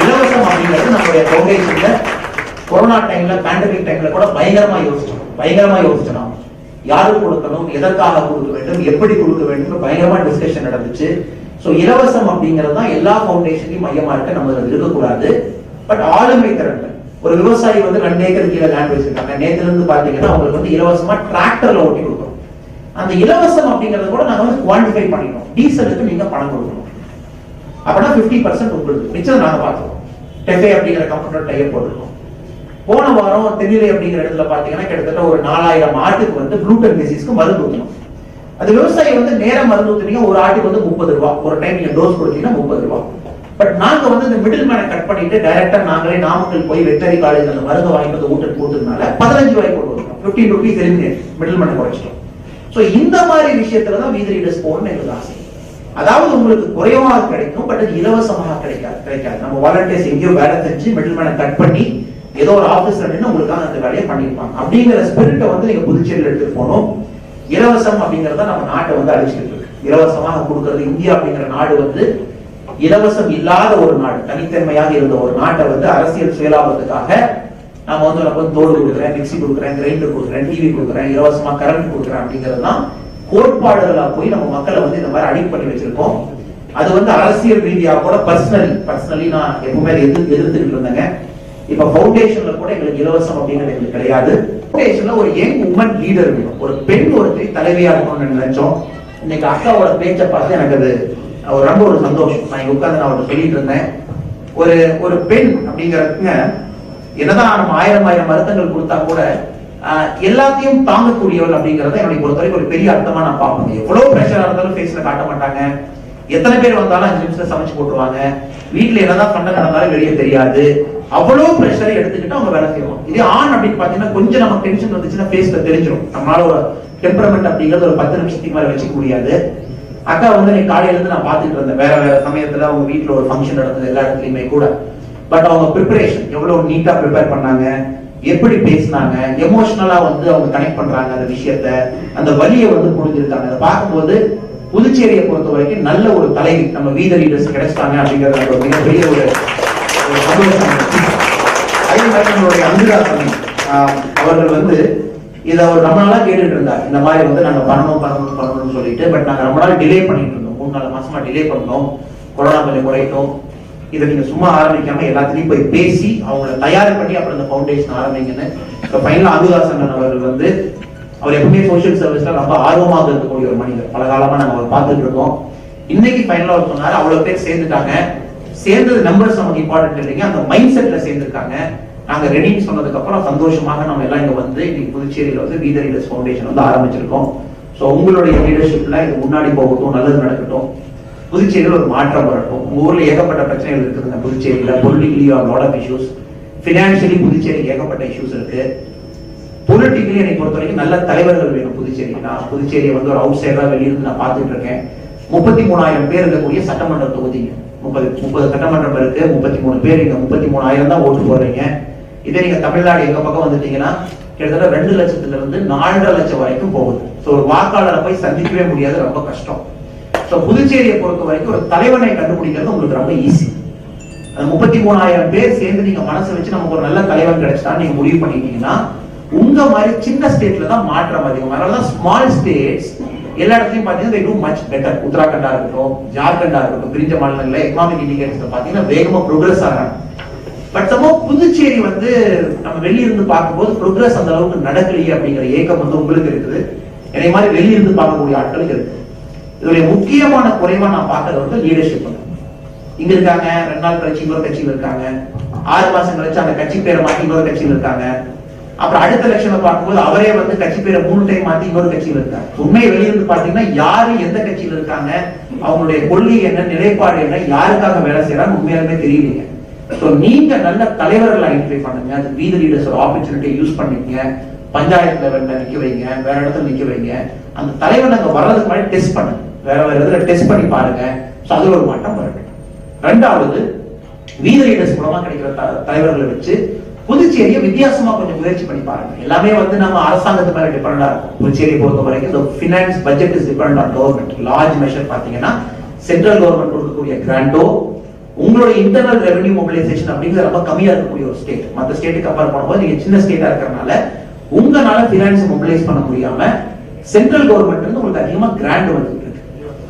இலவசம் அப்படிங்கிறது நம்மளுடைய ஃபவுண்டேஷன்ல கொரோனா டைம்ல பேண்டமிக் டைம்ல கூட பயங்கரமா யோசிச்சோம். யாருக்கு கொடுக்கணும், எதற்காக கொடுக்க வேண்டும், எப்படி கொடுக்க வேண்டும் பயங்கரமா டிஸ்கஷன் நடந்துச்சு. சோ இலவசம் அப்படிங்கிறது தான் எல்லா ஃபவுண்டேஷன்லயும் மையமா இருக்க, நம்ம அதுல இருக்கக்கூடாது. பட் ஆளுமை திறன், ஒரு விவசாயி வந்து 2 ஏக்கர் கீழே லேண்ட் வச்சிருக்காங்க, நேத்துல இருந்து பாத்தீங்கன்னா அவங்களுக்கு வந்து இலவசமா டிராக்டர்ல ஓட்டி கொடுக்கணும். அந்த இலவசம் அப்படிங்கறத கூட நாங்க வந்து குவான்டிஃபை பண்ணிட்டோம். டீசலுக்கு நீங்க பணம் கொடுக்கணும், அப்படின்னா 50% உங்களுக்கு மிச்சம் நாங்க பார்த்துக்கோம். டெஃபே அப்படிங்கிற கம்பெனியோட டைப் போட்டுருக்கோம். போன வாரம் தென்னிலை அப்படிங்கிற இடத்துல பாத்தீங்கன்னா கிட்டத்தட்ட ஒரு 4000 ஆட்டுக்கு வந்து குளூட்டன் டிசீஸ்க்கு மருந்து ஊற்றணும். அது விவசாயி வந்து நேரம் மருந்து ஊத்துனீங்க, ஒரு ஆட்டுக்கு வந்து 30 ரூபாய், ஒரு டைம் நீங்க டோஸ் கொடுத்தீங்கன்னா 30 ரூபாய். பட் நாங்க வந்து இந்த மிடில் மேனை கட் பண்ணிட்டு டைரக்டா நாங்களே நாமக்கல் போய் வெட்டரி காலேஜ் அந்த மருந்து வாங்கிட்டு வந்து ஊட்ட போட்டதுனால 15 ரூபாய்க்கு கொண்டு வரோம். 15 rupees எலிமினேட், மிடில் மேனை குறைச்சிட்டோம். சோ இந்த மாதிரி விஷயத்துலதான் வீதி லீடர்ஸ் போகணும்னு எங்களுக்கு ஆசை. அதாவது உங்களுக்கு குறைவாக கிடைக்கும், பட் அது இலவசமாக கிடைக்காது. நம்ம வாலண்டியர்ஸ் எங்கேயோ வேலை செஞ்சு மிடில் மேனை கட் பண்ணி ஏதோ ஒரு ஆபீஸ்ல நின்று உங்களுக்காக அந்த வேலையை பண்ணிருப்பாங்க. அப்படிங்கிற ஸ்பிரிட்டை வந்து நீங்க புதுச்சேரியில் எடுத்துட்டு போகணும். இலவசம் அப்படிங்கறத நம்ம நாட்டை வந்து அழிச்சுட்டு இருக்கு. இலவசமாக கொடுக்கறது இந்தியா அப்படிங்கிற நாடு வந்து இலவசம் இல்லாத ஒரு நாடு, தனித்தன்மையாக இருந்த ஒரு நாட்டை வந்து அரசியல் சுயலாபத்துக்காக நம்ம வந்து தோடு கொடுக்குறேன், மிக்சி கொடுக்குறேன், கிரைண்டர் கொடுக்குறேன், டிவி கொடுக்குறேன், இலவசமா கரண்ட் கொடுக்குறேன் அப்படிங்கிறது தான் கோட்பாடுகளா போய் நம்ம மக்களை வந்து இந்த மாதிரி அடிக்ட் பண்ணி வச்சிருக்கோம். அது வந்து அரசியல் ரீதியாக கூட பர்சனலி நான் எப்பவுமே எதிர்த்துக்கிட்டு இருந்தேங்க. இப்ப பவுண்டேஷன்ல கூட எங்களுக்கு இலவசம் அப்படிங்கிறது எங்களுக்கு கிடையாது. பவுண்டேஷன்ல ஒரு யங் உமன் லீடர் வேணும், ஒரு பெண் ஒருத்தரை தலைவியா இருக்கணும்னு நினைச்சோம். இன்னைக்கு அக்காவோட பேச்சை பார்த்து எனக்கு அது ரொம்ப ஒரு சந்தோஷம். நான் இங்க உட்கார்ந்து நான் அவர்கிட்ட சொல்லிட்டு இருந்தேன், ஒரு பெண் அப்படிங்கிறதுங்க என்னதான் நம்ம ஆயிரம் வருத்தங்கள் கொடுத்தா கூட எல்லாத்தையும் தாங்கக்கூடியவள் அப்படிங்கறத என்னை பொறுத்தவரைக்கும் ஒரு பெரிய அர்த்தமா நான் பார்ப்பேன். எவ்வளவு பிரஷரா இருந்தாலும் ஃபேஸ்ல காட்ட மாட்டாங்க. எத்தனை பேர் வந்தாலும் 5 நிமிஷத்துல சமைச்சு போட்டுருவாங்க. வீட்டுல என்னதான் சண்டை நடந்தாலும் வெளியே தெரியாது. அவ்வளவு பிரஷரை எடுத்துக்கிட்டு அவங்க வேலை செய்வாங்க. இதே ஆண் அப்படின்னு பாத்தீங்கன்னா கொஞ்சம் நம்ம டென்ஷன் வந்துச்சுன்னா ஃபேஸ்ல தெரிஞ்சிடும். நம்மளால ஒரு டெம்பரமெண்ட் அப்படிங்கிறது ஒரு 10 நிமிஷத்துக்கு மேல வச்சுக்க முடியாது. அக்கா வந்து நீ காலையில இருந்து நான் பாத்துட்டு இருந்தேன், வேற சமயத்துல அவங்க வீட்டுல ஒரு ஃபங்க்ஷன் நடந்தது எல்லா இடத்துலயுமே கூட. பட் அவங்க ப்ரிப்பரேஷன் எவ்வளவு நீட்டா ப்ரிப்பேர் பண்ணாங்க, எப்படி பேசினாங்க, எமோஷனலா வந்து அவங்க கனெக்ட் பண்றாங்க அந்த விஷயத்த, அந்த வலியை வந்து புரிஞ்சிருக்காங்க. அதை பார்க்கும்போது புதுச்சேரியை பொறுத்த வரைக்கும் நல்ல ஒரு தலைவி நம்ம வீத லீடர்ஸ் கிடைச்சிட்டாங்க அப்படிங்கிறது ஒரு மிகப்பெரிய ஒரு சந்தோஷம். அதே மாதிரி நம்மளுடைய அங்குராசன் அவர்கள் வந்து இதை அவர் ரொம்ப நாளா கேட்டுட்டு இருந்தார், இந்த மாதிரி வந்து நாங்க பண்ணணும்னு சொல்லிட்டு. பட் நாங்க ரொம்ப நாள் டிலே பண்ணிட்டு இருந்தோம், 3-4 மாசமா டிலே பண்ணோம். கொரோனா கொஞ்சம் குறையட்டும், இதை நீங்க சும்மா ஆரம்பிக்காம எல்லாத்துலயும் போய் பேசி அவங்களை தயார் பண்ணி அப்புறம் இந்த ஃபவுண்டேஷன் ஆரம்பிங்கன்னு. இப்போ ஃபைனலா அங்குராசன் அவர்கள் வந்து அவர் எப்பவுமே சோசியல் சர்வீஸ்ல ரொம்ப ஆர்வமாக இருக்கக்கூடிய ஒரு மனிதர். பல காலமா நாங்க அவர் பார்த்துட்டு இருக்கோம். இன்னைக்கு ஃபைனலா அவர் சொன்னாரு, அவ்வளவு பேர் சேர்ந்துட்டாங்க. சேர்ந்தது நம்பர்ஸ் நமக்கு இம்பார்ட்டன்ட் இல்லைங்க, அந்த மைண்ட் செட்ல சேர்ந்திருக்காங்க. நாங்க ரெடின்னு சொன்னதுக்கு அப்புறம் சந்தோஷமாக நம்ம எல்லாம் இங்க வந்து இன்னைக்கு புதுச்சேரியில வந்து வீத லீடர்ஸ் ஃபவுண்டேஷன் வந்து ஆரம்பிச்சிருக்கோம். ஸோ உங்களுடைய லீடர்ஷிப்ல இது முன்னாடி போகட்டும், நல்லது நடக்கட்டும், புதுச்சேரியில் ஒரு மாற்றம் வரட்டும். உங்க ஊர்ல ஏகப்பட்ட பிரச்சனைகள் இருக்குதுங்க புதுச்சேரியில. Politically lot of issues, financially புதுச்சேரிக்கு ஏகப்பட்ட இஷ்யூஸ் இருக்கு. பொலிட்டிக்கலி என்னை பொறுத்த வரைக்கும் நல்ல தலைவர்கள் வேணும் புதுச்சேரி. நான் புதுச்சேரியை வந்து ஒரு அவுட் சைடரா வெளியிருந்து நான் பார்த்துட்டு இருக்கேன். 33,000 பேர் இருக்கக்கூடிய சட்டமன்ற தொகுதிங்க, 30 சட்டமன்றம் இருக்கு. 33 பேர், இங்க 33,000 தான் ஓட்டு போடுறீங்க. இதே நீங்க தமிழ்நாடு எங்க பக்கம் வந்துட்டீங்கன்னா கிட்டத்தட்ட 2 லட்சத்துல இருந்து 4.5 லட்சம் வரைக்கும் போகுது. ஸோ ஒரு வாக்காளரை போய் சந்திக்கவே முடியாது, ரொம்ப கஷ்டம். ஸோ புதுச்சேரியை பொறுத்த வரைக்கும் ஒரு தலைவனை கண்டுபிடிக்கிறது உங்களுக்கு ரொம்ப ஈஸி. அந்த 33,000 பேர் சேர்ந்து நீங்க மனசு வச்சு நமக்கு ஒரு நல்ல தலைவன் கிடைச்சிட்டா நீங்க முடிவு பண்ணிட்டீங்கன்னா உங்க மாதிரி சின்ன ஸ்டேட்ல தான் மாற்றம் அதிகம். அதனாலதான் ஸ்மால் ஸ்டேட்ஸ் எல்லா இடத்துலயும் பாத்தீங்கன்னா they do much better. உத்தராகண்டா இருக்கட்டும், ஜார்க்கண்டா இருக்கட்டும், பிரிஞ்ச மாநிலங்கள்ல எக்கனாமிக் இண்டிகேட்டர்ஸ் பாத்தீங்கன்னா வேகமா ப்ரோக்ரஸ் ஆகிறாங்க. பட் சமோ புதுச்சேரி வந்து நம்ம வெளியிருந்து பார்க்கும்போது ப்ரோக்ரஸ் அந்த அளவுக்கு நடக்கலையே அப்படிங்கிற ஏக்கம் வந்து உங்களுக்கு இருக்குது. இதே மாதிரி வெளியிருந்து பார்க்கக்கூடிய ஆட்களுக்கு இருக்கு. இதோடைய முக்கியமான குறைவா நான் பார்க்கறது வந்து லீடர்ஷிப். இங்க இருக்காங்க, 2 நாள் கழிச்சு இன்னொரு கட்சியில் இருக்காங்க, 6 மாசம் கழிச்சு அந்த கட்சி பேரை மாத்தி இன்னொரு கட்சியில் இருக்காங்க. அப்புறம் அடுத்த எலெக்ஷனை பார்க்கும்போது அவரே வந்து கட்சி பேரை 3 டைம் மாத்தி இன்னொரு கட்சியில் இருக்காங்க. உண்மையை வெளியிருந்து பாத்தீங்கன்னா யாரு எந்த கட்சியில் இருக்காங்க, அவங்களுடைய கொள்கை என்ன, நிலைப்பாடு என்ன, யாருக்காக வேலை செய்யறாங்க உண்மையாலுமே தெரியலீங்க. சோ நீங்க நல்ல தலைவர்கள் ஐடென்டிஃபை பண்ணுங்க. அது வீத லீடர்ஸ் ஒரு ஆப்பர்ச்சுனிட்டி யூஸ் பண்ணிக்கங்க. பஞ்சாயத்து லெவல்ல நிக்க வைங்க, வேற இடத்துல நிக்க வைங்க. அந்த தலைவர் அங்க வர்றதுக்கு முன்னாடி டெஸ்ட் பண்ணுங்க, வேற இதுல டெஸ்ட் பண்ணி பாருங்க. சோ அதுல ஒரு மாற்றம் வரட்டும். 2வது, வீத லீடர்ஸ் மூலமா கிடைக்கிற தலைவர்களை வச்சு புதுச்சேரியை வித்தியாசமா கொஞ்சம் முயற்சி பண்ணி பாருங்க. எல்லாமே வந்து நம்ம அரசாங்கத்து மேல டிபெண்டா இருக்கும். புதுச்சேரியை பொறுத்த வரைக்கும் இந்த finance budget is depend on government. Large measure பாத்தீங்கன்னா சென்ட்ரல் கவர்மெண்ட் கொடுக்கக்கூடிய கிராண்டோ, உங்களுடைய இன்டர்னல் ரெவென்யூ மொபிலைசேஷன் அப்படிங்கிறது ரொம்ப கம்மியா இருக்கக்கூடிய ஒரு ஸ்டேட். மற்ற ஸ்டேட்டுக்கு கம்பேர் பண்ணும்போது நீங்க சின்ன ஸ்டேட்டா இருக்கிறதுனால உங்களால பினான்ஸ் மொபிலைஸ் பண்ண முடியாம சென்ட்ரல் கவர்மெண்ட் இருந்து உங்களுக்கு அதிகமா கிராண்ட் வந்துட்டு இருக்கு.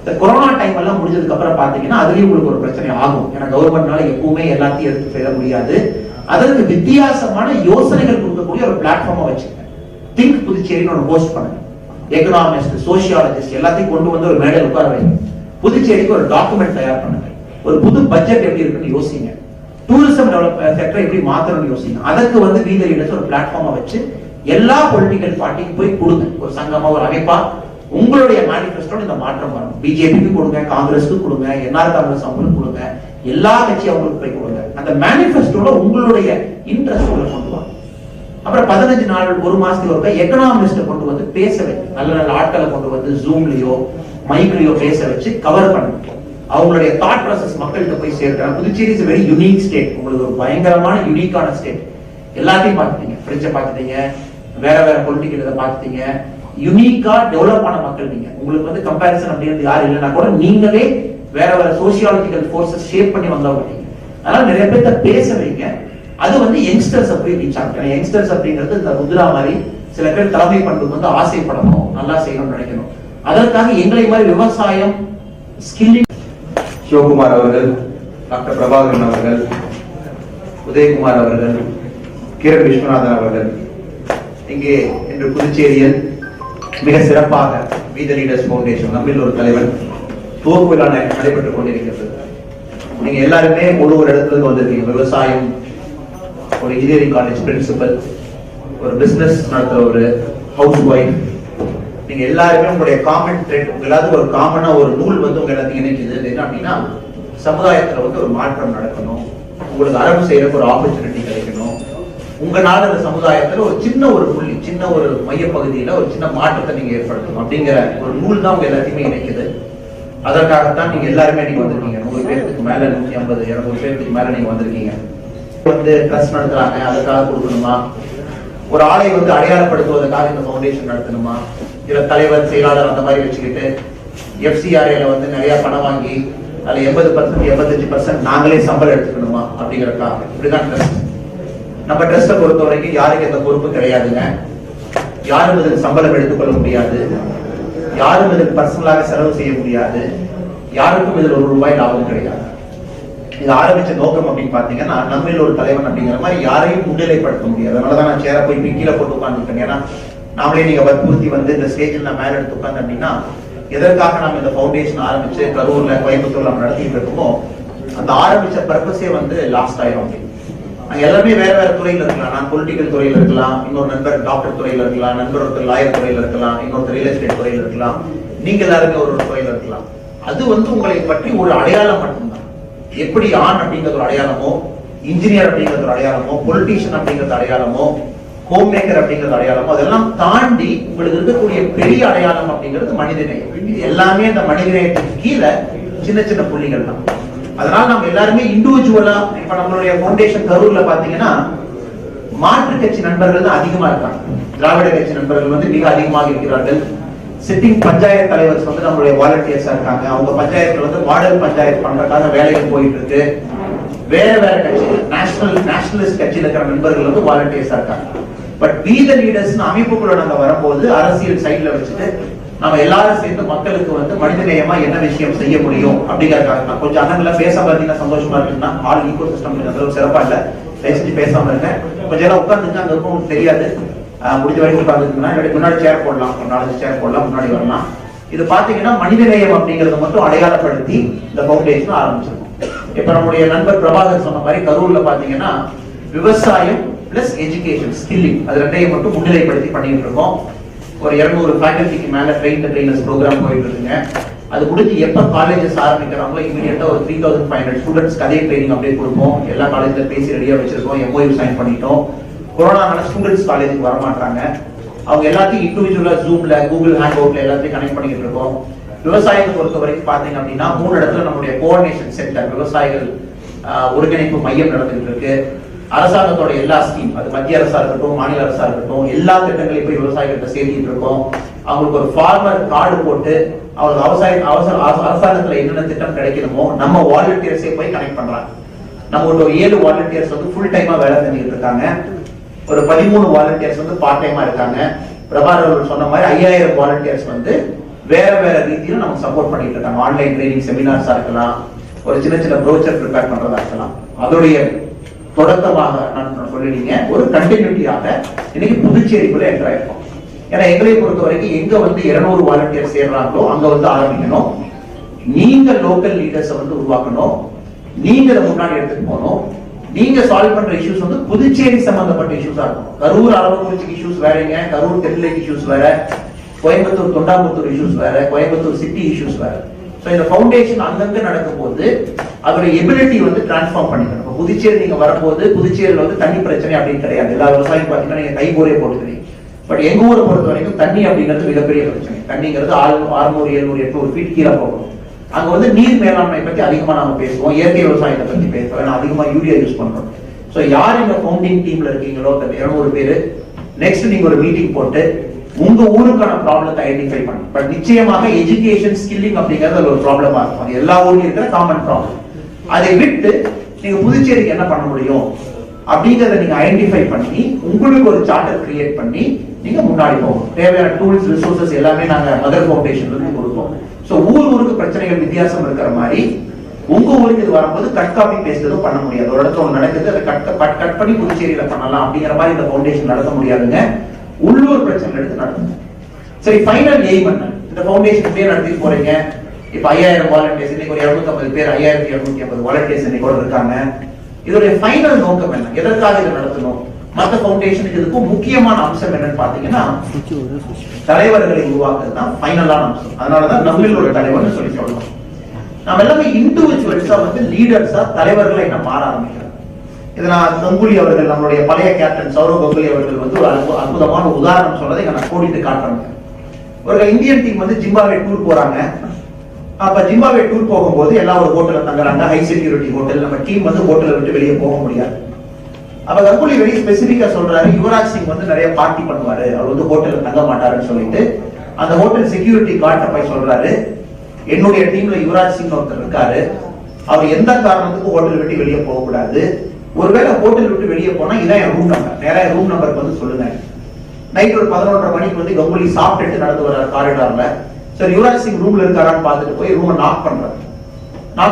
இந்த கொரோனா டைம் எல்லாம் முடிஞ்சதுக்கு அப்புறம் பாத்தீங்கன்னா அதுலயும் உங்களுக்கு ஒரு பிரச்சனை ஆகும். ஏன்னா கவர்மெண்ட்னால எப்பவுமே எல்லாத்தையும் எடுத்து செய்ய முடியாது. அதற்கு வித்தியாசமான யோசனைகள் கொடுக்கக்கூடிய ஒரு பிளாட்ஃபார்மா வச்சுங்க. திங்க் புதுச்சேரின்னு ஒரு ஹோஸ்ட் பண்ணுங்க. எக்கனாமிஸ்ட், சோசியாலஜிஸ்ட் எல்லாத்தையும் கொண்டு வந்து ஒரு மேடையில் உட்கார வைங்க. புதுச்சேரிக்கு ஒரு டாக்குமெண்ட் தயார் பண்ணுங்க. ஒரு புது பட்ஜெட் எப்படி இருக்குன்னு யோசிங்க. டூரிசம் செக்டர் எப்படி மாத்தணும்னு யோசிங்க. அதுக்கு வந்து வீத லீடர்ஸ் ஒரு பிளாட்ஃபார்மா வச்சு எல்லா பொலிட்டிக்கல் பார்ட்டிக்கும் போய் கொடுங்க. ஒரு சங்கமா, ஒரு அமைப்பா உங்களுடைய மேனிஃபெஸ்டோட இந்த மாற்றம் வரணும். பிஜேபிக்கு கொடுங்க, காங்கிரஸ்க்கு கொடுங்க, என்ஆர் காங்கிரஸ் அவங்களுக்கு கொடுங்க, எல்லா கட்சி அவங்களுக்கு போய் கொடுங்க. அந்த மேனிஃபெஸ்டோல உங்களுடைய இன்ட்ரெஸ்ட் கொண்டு வாங்க. அப்புறம் 15 நாள், 1 மாசத்துக்கு ஒருக்க எக்கனாமிஸ்ட கொண்டு வந்து பேச வைங்க. நல்ல நல்ல ஆட்களை கொண்டு வந்து ஜூம்லயோ மைக்ரையோ பேச வச்சு கவர் பண்ணணும். அவங்களுடைய தாட் ப்ராசஸ் மக்கள்கிட்ட போய் சேர்க்கிறாங்க. Puducherry is very unique state. உங்களுக்கு ஒரு பயங்கரமான யூனிக்கான ஸ்டேட். எல்லாத்தையும் பார்த்துட்டீங்க, பிரெஞ்சை பார்த்துட்டீங்க, வேற வேற பொலிட்டிக்கல் இதை பார்த்துட்டீங்க. யூனிக்கா டெவலப் ஆன மக்கள் நீங்க. உங்களுக்கு வந்து கம்பேரிசன் அப்படிங்கிறது யாரும் இல்லைன்னா கூட நீங்களே வேற வேற சோசியாலஜிக்கல் ஃபோர்ஸஸ் ஷேப் பண்ணி வந்தவங்க. அதனால நிறைய பேர்த்த பேச வைங்க. அது வந்து யங்ஸ்டர்ஸ் போய் ரீச் ஆகும். யங்ஸ்டர்ஸ் அப்படிங்கிறது இந்த ருத்ரா மாதிரி சில பேர் தலைமை பண்புக்கு வந்து ஆசைப்படணும், நல்லா செய்யணும்னு நினைக்கணும். அதற்காக எங்களை மாதிரி விவசாயம் ஸ்கில்லிங் சிவகுமார் அவர்கள், டாக்டர் பிரபாகரன் அவர்கள், உதயகுமார் அவர்கள், கிரண் விஸ்வநாதன் அவர்கள் இங்கே இன்று புதுச்சேரியில் மிக சிறப்பாக வி தி லீடர்ஸ் ஃபவுண்டேஷன் நம்மில் ஒரு தலைவன் துவக்க விழா நடைபெற்றுக் கொண்டிருக்கிறது. நீங்க எல்லாருமே ஒரு இடத்துல இருந்து வந்திருக்கீங்க. விவசாயம், ஒரு இன்ஜினியரிங் காலேஜ் பிரின்சிபல், ஒரு பிசினஸ் நடத்துற ஒரு ஹவுஸ் ஒய்ஃப், நீங்க எல்லாருமே உங்களுடைய காமன் ட்ரெண்ட், உங்க எல்லாத்துக்கும் ஒரு காமனா ஒரு நூல் வந்து உங்க எல்லாத்தையும் இணைக்குது. என்ன அப்படின்னா, சமுதாயத்துல வந்து ஒரு மாற்றம் நடக்கணும், உங்களுக்கு அரபு செய்யறதுக்கு ஒரு ஆப்பர்ச்சுனிட்டி கிடைக்கணும், உங்க நாடு சமுதாயத்துல ஒரு சின்ன ஒரு புள்ளி, சின்ன ஒரு மையப்பகுதியில ஒரு சின்ன மாற்றத்தை நீங்க ஏற்படுத்தணும் அப்படிங்கிற ஒரு நூல் தான் உங்க எல்லாத்தையுமே இணைக்குது. அதற்காகத்தான் நீங்க எல்லாருமே நீங்க வந்திருக்கீங்க. 100 பேருக்கு மேல, 150 200 பேருக்கு மேல நீங்க வந்திருக்கீங்க. வந்து ட்ரஸ்ட் நடத்துறாங்க, அதுக்காக கொடுக்கணுமா? ஒரு ஆளை வந்து அடையாளப்படுத்துவதற்காக இந்த ஃபவுண்டேஷன் நடத்தணுமா? இல்ல தலைவர், செயலாளர் அந்த மாதிரி வச்சுக்கிட்டு FCRA வந்து நிறைய பணம் வாங்கி அதுல 80% 85% நாங்களே சம்பளம் எடுத்துக்கணுமா அப்படிங்கிறக்கா? இப்படிதான் ட்ரஸ்ட். நம்ம ட்ரஸ்ட்டை பொறுத்த வரைக்கும் யாருக்கு எந்த பொறுப்பு கிடையாதுங்க. யாரும் இதுக்கு சம்பளம் எடுத்துக்கொள்ள முடியாது, யாரும் இதுக்கு பர்சனலாக செலவு செய்ய முடியாது, யாருக்கும் இதுல ₹1 லாபம் கிடையாது. இது ஆரம்பிச்ச நோக்கம் அப்படின்னு பாத்தீங்கன்னா, நம்மில் ஒரு தலைவன் அப்படிங்கிற மாதிரி யாரையும் முன்னிலைப்படுத்த முடியாது. அதனாலதான் நான் சேர போய் கீழே போட்டு உட்காந்துருக்கேன். ஏன்னா நாமளே நீங்க வற்புறுத்தி வந்து இந்த ஸ்டேஜில் நான் மேல எடுத்து உட்காந்து அப்படின்னா, எதற்காக நம்ம இந்த ஃபவுண்டேஷன் ஆரம்பிச்சு கரூர்ல, கோயம்புத்தூர்ல நம்ம நடத்திட்டு இருக்கோம், அந்த ஆரம்பிச்ச பர்பஸே வந்து லாஸ்ட் ஆயிரும். நாங்க எல்லாமே வேற வேற துறையில இருக்கலாம். நான் பொலிட்டிக்கல் துறையில இருக்கலாம், இன்னொரு நண்பர் டாக்டர் துறையில இருக்கலாம், நண்பர் ஒருத்தர் லாயர் துறையில இருக்கலாம், இன்னொருத்தர் ரியல் எஸ்டேட் துறையில இருக்கலாம், நீங்க எல்லாருமே ஒரு துறையில இருக்கலாம். அது வந்து உங்களை பற்றி ஒரு அடையாளம் மட்டும்தான். எப்படி ஆண் அப்படிங்கிறது ஒரு அடையாளமோ, இன்ஜினியர் அப்படிங்கிறது ஒரு அடையாளமோ, பொலிட்டீஷியன் அப்படிங்கிறது அடையாளமோ, ஹோம் மேக்கர் அப்படிங்கிறது அடையாளமோ, அதெல்லாம் தாண்டி உங்களுக்கு இருக்கக்கூடிய பெரிய அடையாளம் அப்படிங்கிறது மனிதநேயம். எல்லாமே அந்த மனிதநேயத்துக்கு கீழே சின்ன சின்ன புள்ளிகள் தான். அதனால நம்ம எல்லாருமே இண்டிவிஜுவலா, இப்ப நம்மளுடைய ஃபவுண்டேஷன் கரூர்ல பாத்தீங்கன்னா மாற்று கட்சி நண்பர்கள் தான் அதிகமா இருக்காங்க. திராவிட கட்சி நண்பர்கள் வந்து மிக அதிகமாக இருக்கிறார்கள். சிட்டிங் பஞ்சாயத்து தலைவர்ஸ் வந்து நம்மளுடைய வாலண்டியர்ஸா இருக்காங்க. அவங்க பஞ்சாயத்துல வந்து மாடல் பஞ்சாயத்து பண்றதுக்காக வேலைகள் போயிட்டு இருக்கு. வேற வேற கட்சிகள், நேஷனலிஸ்ட் கட்சியில இருக்கிற நண்பர்கள் வந்து வாலண்டியர்ஸா இருக்காங்க. பட் வி தி லீடர்ஸ் அமைப்புக்குள்ள நாங்க வரும்போது அரசியல் சைட்ல வச்சுட்டு நம்ம எல்லாரும் சேர்ந்து மக்களுக்கு வந்து மனிதநேயமா என்ன விஷயம் செய்ய முடியும் அப்படிங்கறதுக்காக கொஞ்சம் அண்ணன்ல பேச பார்த்தீங்கன்னா சந்தோஷமா இருக்குன்னா, ஆல் ஈகோ சிஸ்டம் சிறப்பா இல்ல, தயவுசெஞ்சு பேசாம இருக்கேன். கொஞ்சம் எல்லாம் உட்காந்துட்டு அங்க இருக்கும் தெரியாது, முடிஞ்ச வரைக்கும் உட்காந்துருக்குன்னா முன்னாடி சேர் போடலாம், ஒரு 4 சேர் போடலாம், முன்னாடி வரலாம். இது பாத்தீங்கன்னா மனிதநேயம் அப்படிங்கறத மட்டும் அடையாளப்படுத்தி இந்த ஃபவுண்டேஷன் ஆரம்பிச்சிருக்கோம். இப்ப நம்முடைய நண்பர் பிரபாகர் சொன்ன மாதிரி கரூர்ல பாத்தீங்கன்னா விவசாயம் பிளஸ் எஜுகேஷன், ஸ்கில்லிங், அது ரெண்டையும் மட்டும் முன்னிலைப்படுத்தி பண்ணிட்டு இருக்கோம். ஒரு 200 ஃபேக்கல்டிக்கு மேல ட்ரெயினர்ஸ் ப்ரோக்ராம் போயிட்டு இருக்குங்க. அது முடிஞ்சு எப்ப காலேஜஸ் ஆரம்பிக்கிறாங்களோ இமீடியட்டா ஒரு 3500 ஸ்டூடெண்ட்ஸ்க்கு அதே ட்ரைனிங் அப்படியே கொடுப்போம். எல்லா காலேஜ்ல பேசி ரெடியா வச்சிருக்கோம், MOU சைன் பண்ணிட்டோம். கொரோனானால ஸ்டூடெண்ட்ஸ் காலேஜுக்கு வர மாட்டாங்க. அவங்க எல்லாத்தையும் இண்டிவிஜுவலா ஜூம்ல, கூகுள் ஹேங் அவுட்ல எல்லாத்தையும் கனெக்ட் பண்ணிட்டு இருக்கோம். விவசாயத்தை பொறுத்த வரைக்கும் பாத்தீங்க அப்படின்னா 3 இடத்துல நம்மளுடைய கோஆர்டினேஷன் சென்டர், விவசாயிகள் ஒருங்கிணைப்பு மையம் நடந்துட்டு இருக்கு. அரசாங்கத்தோட எல்லா ஸ்கீம், அது மத்திய அரசா இருக்கட்டும், மாநில அரசா இருக்கட்டும், எல்லா திட்டங்களையும் போய் விவசாயிகிட்ட சேர்த்திட்டு இருக்கோம். அவங்களுக்கு ஒரு ஃபார்மர் கார்டு போட்டு அவங்களுக்கு அரசாங்கத்துல என்னென்ன திட்டம் கிடைக்கணுமோ நம்ம வாலண்டியர்ஸே போய் கனெக்ட் பண்றாங்க. நம்ம ஒரு 7 வாலண்டியர்ஸ் வந்து ஃபுல் டைமா வேலை செஞ்சுட்டு இருக்காங்க. ஒரு 13 வாலண்டியர்ஸ் வந்து பார்ட் டைமா இருக்காங்க. பிரபாகர் சொன்ன மாதிரி 5000 வாலண்டியர்ஸ் வந்து வேற வேற ரீதியில நம்ம சப்போர்ட் பண்ணிட்டு இருக்காங்க. ஆன்லைன் ட்ரைனிங் செமினார்ஸா இருக்கலாம், ஒரு சின்ன சின்ன ப்ரோச்சர் ப்ரிப்பேர் பண்றதா இருக்கலாம். அதோடைய தொடக்கமாக நான் சொல்லிட்டீங்க, ஒரு கண்டினியூட்டியாக இன்னைக்கு புதுச்சேரிக்குள்ள என்டர் ஆயிருக்கோம். ஏன்னா எங்களை பொறுத்த வரைக்கும் எங்க வந்து 200 வாலண்டியர் சேர்றாங்களோ அங்க வந்து ஆரம்பிக்கணும். நீங்க லோக்கல் லீடர்ஸ் வந்து உருவாக்கணும், நீங்க அதை முன்னாடி எடுத்துட்டு போகணும். நீங்க சால்வ் பண்ற இஷ்யூஸ் வந்து புதுச்சேரி சம்பந்தப்பட்ட இஷ்யூஸா இருக்கும். கரூர் அரவக்குறிச்சி இஷ்யூஸ் வேறங்க, கரூர் தெருலேக் இஷ்யூஸ் வேற, கோயம்புத்தூர் தொண்டாமுத்தூர் இஷ்யூஸ் வேற, கோயம்புத்தூர் சிட்டி இஷ்யூஸ் வேற. இந்த ஃபவுண்டேஷன் அங்கங்க நடக்கும் போது அதோட எபிலிட்டி வந்து டிரான்ஸ்ஃபார்ம் பண்ணிக்கணும். புதுச்சேரி நீங்க வரும்போது புதுச்சேரியில வந்து தண்ணி பிரச்சனை அப்படின்னு கிடையாது. எல்லா விவசாயியும் பாத்தீங்கன்னா நீங்க கைபோரே போட்டுக்கிறீங்க. பட் எங்க ஊரை பொறுத்த வரைக்கும் தண்ணி அப்படிங்கிறது மிகப்பெரிய பிரச்சனை. தண்ணிங்கிறது 600, 700, 800 ஃபீட் கீழே போகணும். அங்க வந்து நீர் மேலாண்மை பத்தி அதிகமா நாம பேசுவோம், இயற்கை விவசாயத்தை பத்தி பேசுவோம், ஏன்னா அதிகமா யூரியா யூஸ் பண்றோம். ஸோ யார் இந்த ஃபவுண்டிங் டீம்ல இருக்கீங்களோ 200 பேரு, நெக்ஸ்ட் நீங்க ஒரு மீட்டிங் போட்டு உங்க ஊருக்கான ப்ராப்ளத்தை ஐடென்டிஃபை பண்ணுங்க. பட் நிச்சயமாக எஜுகேஷன் ஸ்கில்லிங் அப்படிங்கிறது ஒரு ப்ராப்ளமா இருக்கும். அது எல்லா ஊர்லயும் இருக்கிற காமன் ப்ராப்ளம். அதை விட்டு நீங்க புதுச்சேரிக்கு என்ன பண்ண முடியும் அப்படிங்கறத நீங்க ஐடென்டிஃபை பண்ணி உங்களுக்கு ஒரு சார்ட்டர் கிரியேட் பண்ணி நீங்க முன்னாடி போகணும். தேவையான டூல்ஸ், ரிசோர்சஸ் எல்லாமே நாங்க மதர் ஃபவுண்டேஷன்ல இருந்து கொடுப்போம். ஸோ ஊருக்கு பிரச்சனைகள் வித்தியாசம் இருக்கிற மாதிரி உங்க ஊருக்கு இது வரும்போது கட் காப்பி பேஸ்ட் எதுவும் பண்ண முடியாது. ஒரு இடத்துல ஒன்று நடக்குது, அதை கட் பண்ணி புதுச்சேரியில பண்ணலாம் அப்படிங்கிற மாதிரி இந்த ஃபவுண்டேஷன் நடத்த முடியாதுங்க. உள்ளூர் பிரச்சனை எடுத்து நடத்துங்க. சரி, ஃபைனல் எய்ம் என்ன? இந்த ஃபவுண்டேஷன் இப்படியே நடத்திட்டு போறீங்க. இப்ப 5000 வாலண்டியர்ஸ், இன்னைக்கு ஒரு 250 பேர், 5250 வாலண்டியர்ஸ் இன்னைக்கு கூட இருக்காங்க. இதோடைய ஃபைனல் நோக்கம் என்ன? எதற்காக இதை நடத்தணும்? மற்ற ஃபவுண்டேஷனுக்கு இதுக்கும் முக்கியமான அம்சம் என்னன்னு பாத்தீங்கன்னா தலைவர்களை உருவாக்குறது தான் ஃபைனலான அம்சம். அதனாலதான் நம்மில் ஒரு தலைவர்னு சொல்லி சொல்றோம். நம்ம எல்லாமே இண்டிவிஜுவல்ஸா வந்து லீடர்ஸா தலைவர்களை என்ன மாற ஆரம்பிக்கிறோம். இதுல கங்குலி அவர்கள், நம்மளுடைய பழைய கேப்டன் சௌரவ் கங்குலி அவர்கள் வந்து ஒரு அற்புதமான உதாரணம் சொல்றதை நான் கோடிட்டு காட்டுறேன். ஒரு இந்தியன் டீம் வந்து ஜிம்பாப்வே டூர் போறாங்க. அப்ப ஜிம்பாப்வே டூர் போகும்போது எல்லாம் ஒரு ஹோட்டல்ல தங்குறாங்க, ஹை செக்யூரிட்டி ஹோட்டல். நம்ம டீம் வந்து ஹோட்டலை விட்டு வெளியே போக முடியாது. அப்ப கங்குலி வெரி ஸ்பெசிபிக்கா சொல்றாரு, யுவராஜ் சிங் வந்து நிறைய பார்ட்டி பண்ணுவாரு, அவர் வந்து ஹோட்டல்ல தங்க மாட்டாருன்னு சொல்லிட்டு அந்த ஹோட்டல் செக்யூரிட்டி கார்ட்ட போய் சொல்றாரு, என்னுடைய டீம்ல யுவராஜ் சிங் ஒருத்தர் இருக்காரு, அவர் எந்த காரணத்துக்கும் ஹோட்டல் விட்டு வெளியே போக கூடாது. ஒருவேளை ஹோட்டல் விட்டு வெளியே போனா இதான் என் ரூம் நம்பர், நேரா ரூம் நம்பருக்கு வந்து சொல்லுங்க. நைட் ஒரு 11:30 மணிக்கு வந்து கங்குலி சாப்பிட்டுட்டு நடந்து வர்றாரு காரிடார்ல. சரி, யுவராஜ் சிங் ரூம்ல இருக்காரான்னு பார்த்துட்டு போய் ரூமை நாக்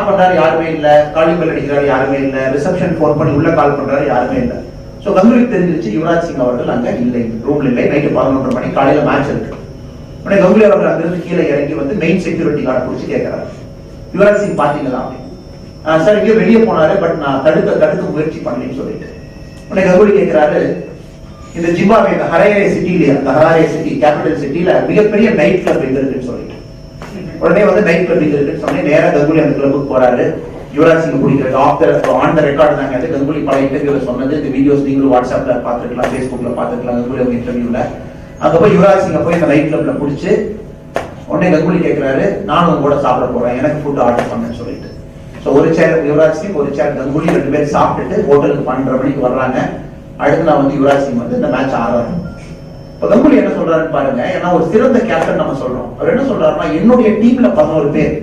பண்றாரு, யாருமே இல்ல. காலிங் பெல் அடிக்கிறாரு, யாருமே இல்ல. ரிசப்ஷன் போன் பண்ணி உள்ள கால் பண்றாரு, யாருமே இல்ல. சோ கங்குலி தெரிஞ்சிருச்சு யுவராஜ் சிங் அவர்கள் அங்க இல்லை, ரூம்ல இல்லை. நைட்டு 11:30 மணி, காலையில மேட்ச் இருக்கு. உடனே கங்குலி அவர்கள் அங்கிருந்து கீழே இறங்கி வந்து மெயின் செக்யூரிட்டி கார்டு பிடிச்சி கேட்கிறாரு, யுவராஜ் சிங் பாத்தீங்களா அப்படின்னு. சார் இங்கே வெளியே போனாரு, பட் நான் தடுக்க முயற்சி பண்ணலன்னு சொல்லிட்டு. உடனே கங்குலி கேட்கிறாரு, இந்த ஜிம்பாப்வே ஹராரே சிட்டில, அந்த ஹராரே சிட்டி கேபிட்டல் சிட்டில மிகப்பெரிய நைட் கிளப் எங்க இருக்குன்னு சொல்லிட்டு. உடனே வந்து நைட் கிளப் எங்க இருக்குன்னு சொன்னே நேரா கங்குலி அந்த கிளப்புக்கு போறாரு. யுவராஜ் சிங் பிடிக்கிறது ஆன் த ரெக்கார்டு தாங்க. அது கங்குலி பல இன்டர்வியூல சொன்னது. இந்த வீடியோஸ் நீங்களும் வாட்ஸ்அப்ல பாத்துக்கலாம், ஃபேஸ்புக்ல பாத்துக்கலாம். கங்குலி அவங்க இன்டர்வியூல அங்க போய் யுவராஜ் சிங்க போய் அந்த நைட் கிளப்ல பிடிச்சு உடனே கங்குலி கேட்கிறாரு, நானும் உங்க கூட சாப்பிட போறேன், எனக்கு ஃபுட் ஆர்டர் பண்ணேன்னு சொல்லிட்டு. சோ ஒரு சேர் யுவராஜ் சிங், ஒரு சேர் கங்குலி, 2 பேரும் சாப்பிட்டுட்டு ஹோட்டலுக்கு 12:30 மணிக்கு வர்றாங்க. அடுத்து நான் வந்து யுவராஜ் சிங் வந்து இந்த மேட்ச் ஆடுறாரு. இப்ப கங்குலி என்ன சொல்றாருன்னு பாருங்க. ஏன்னா ஒரு சிறந்த கேப்டன் நம்ம சொல்றோம். அவர் என்ன சொல்றாருன்னா, என்னுடைய டீம்ல 11 பேர்,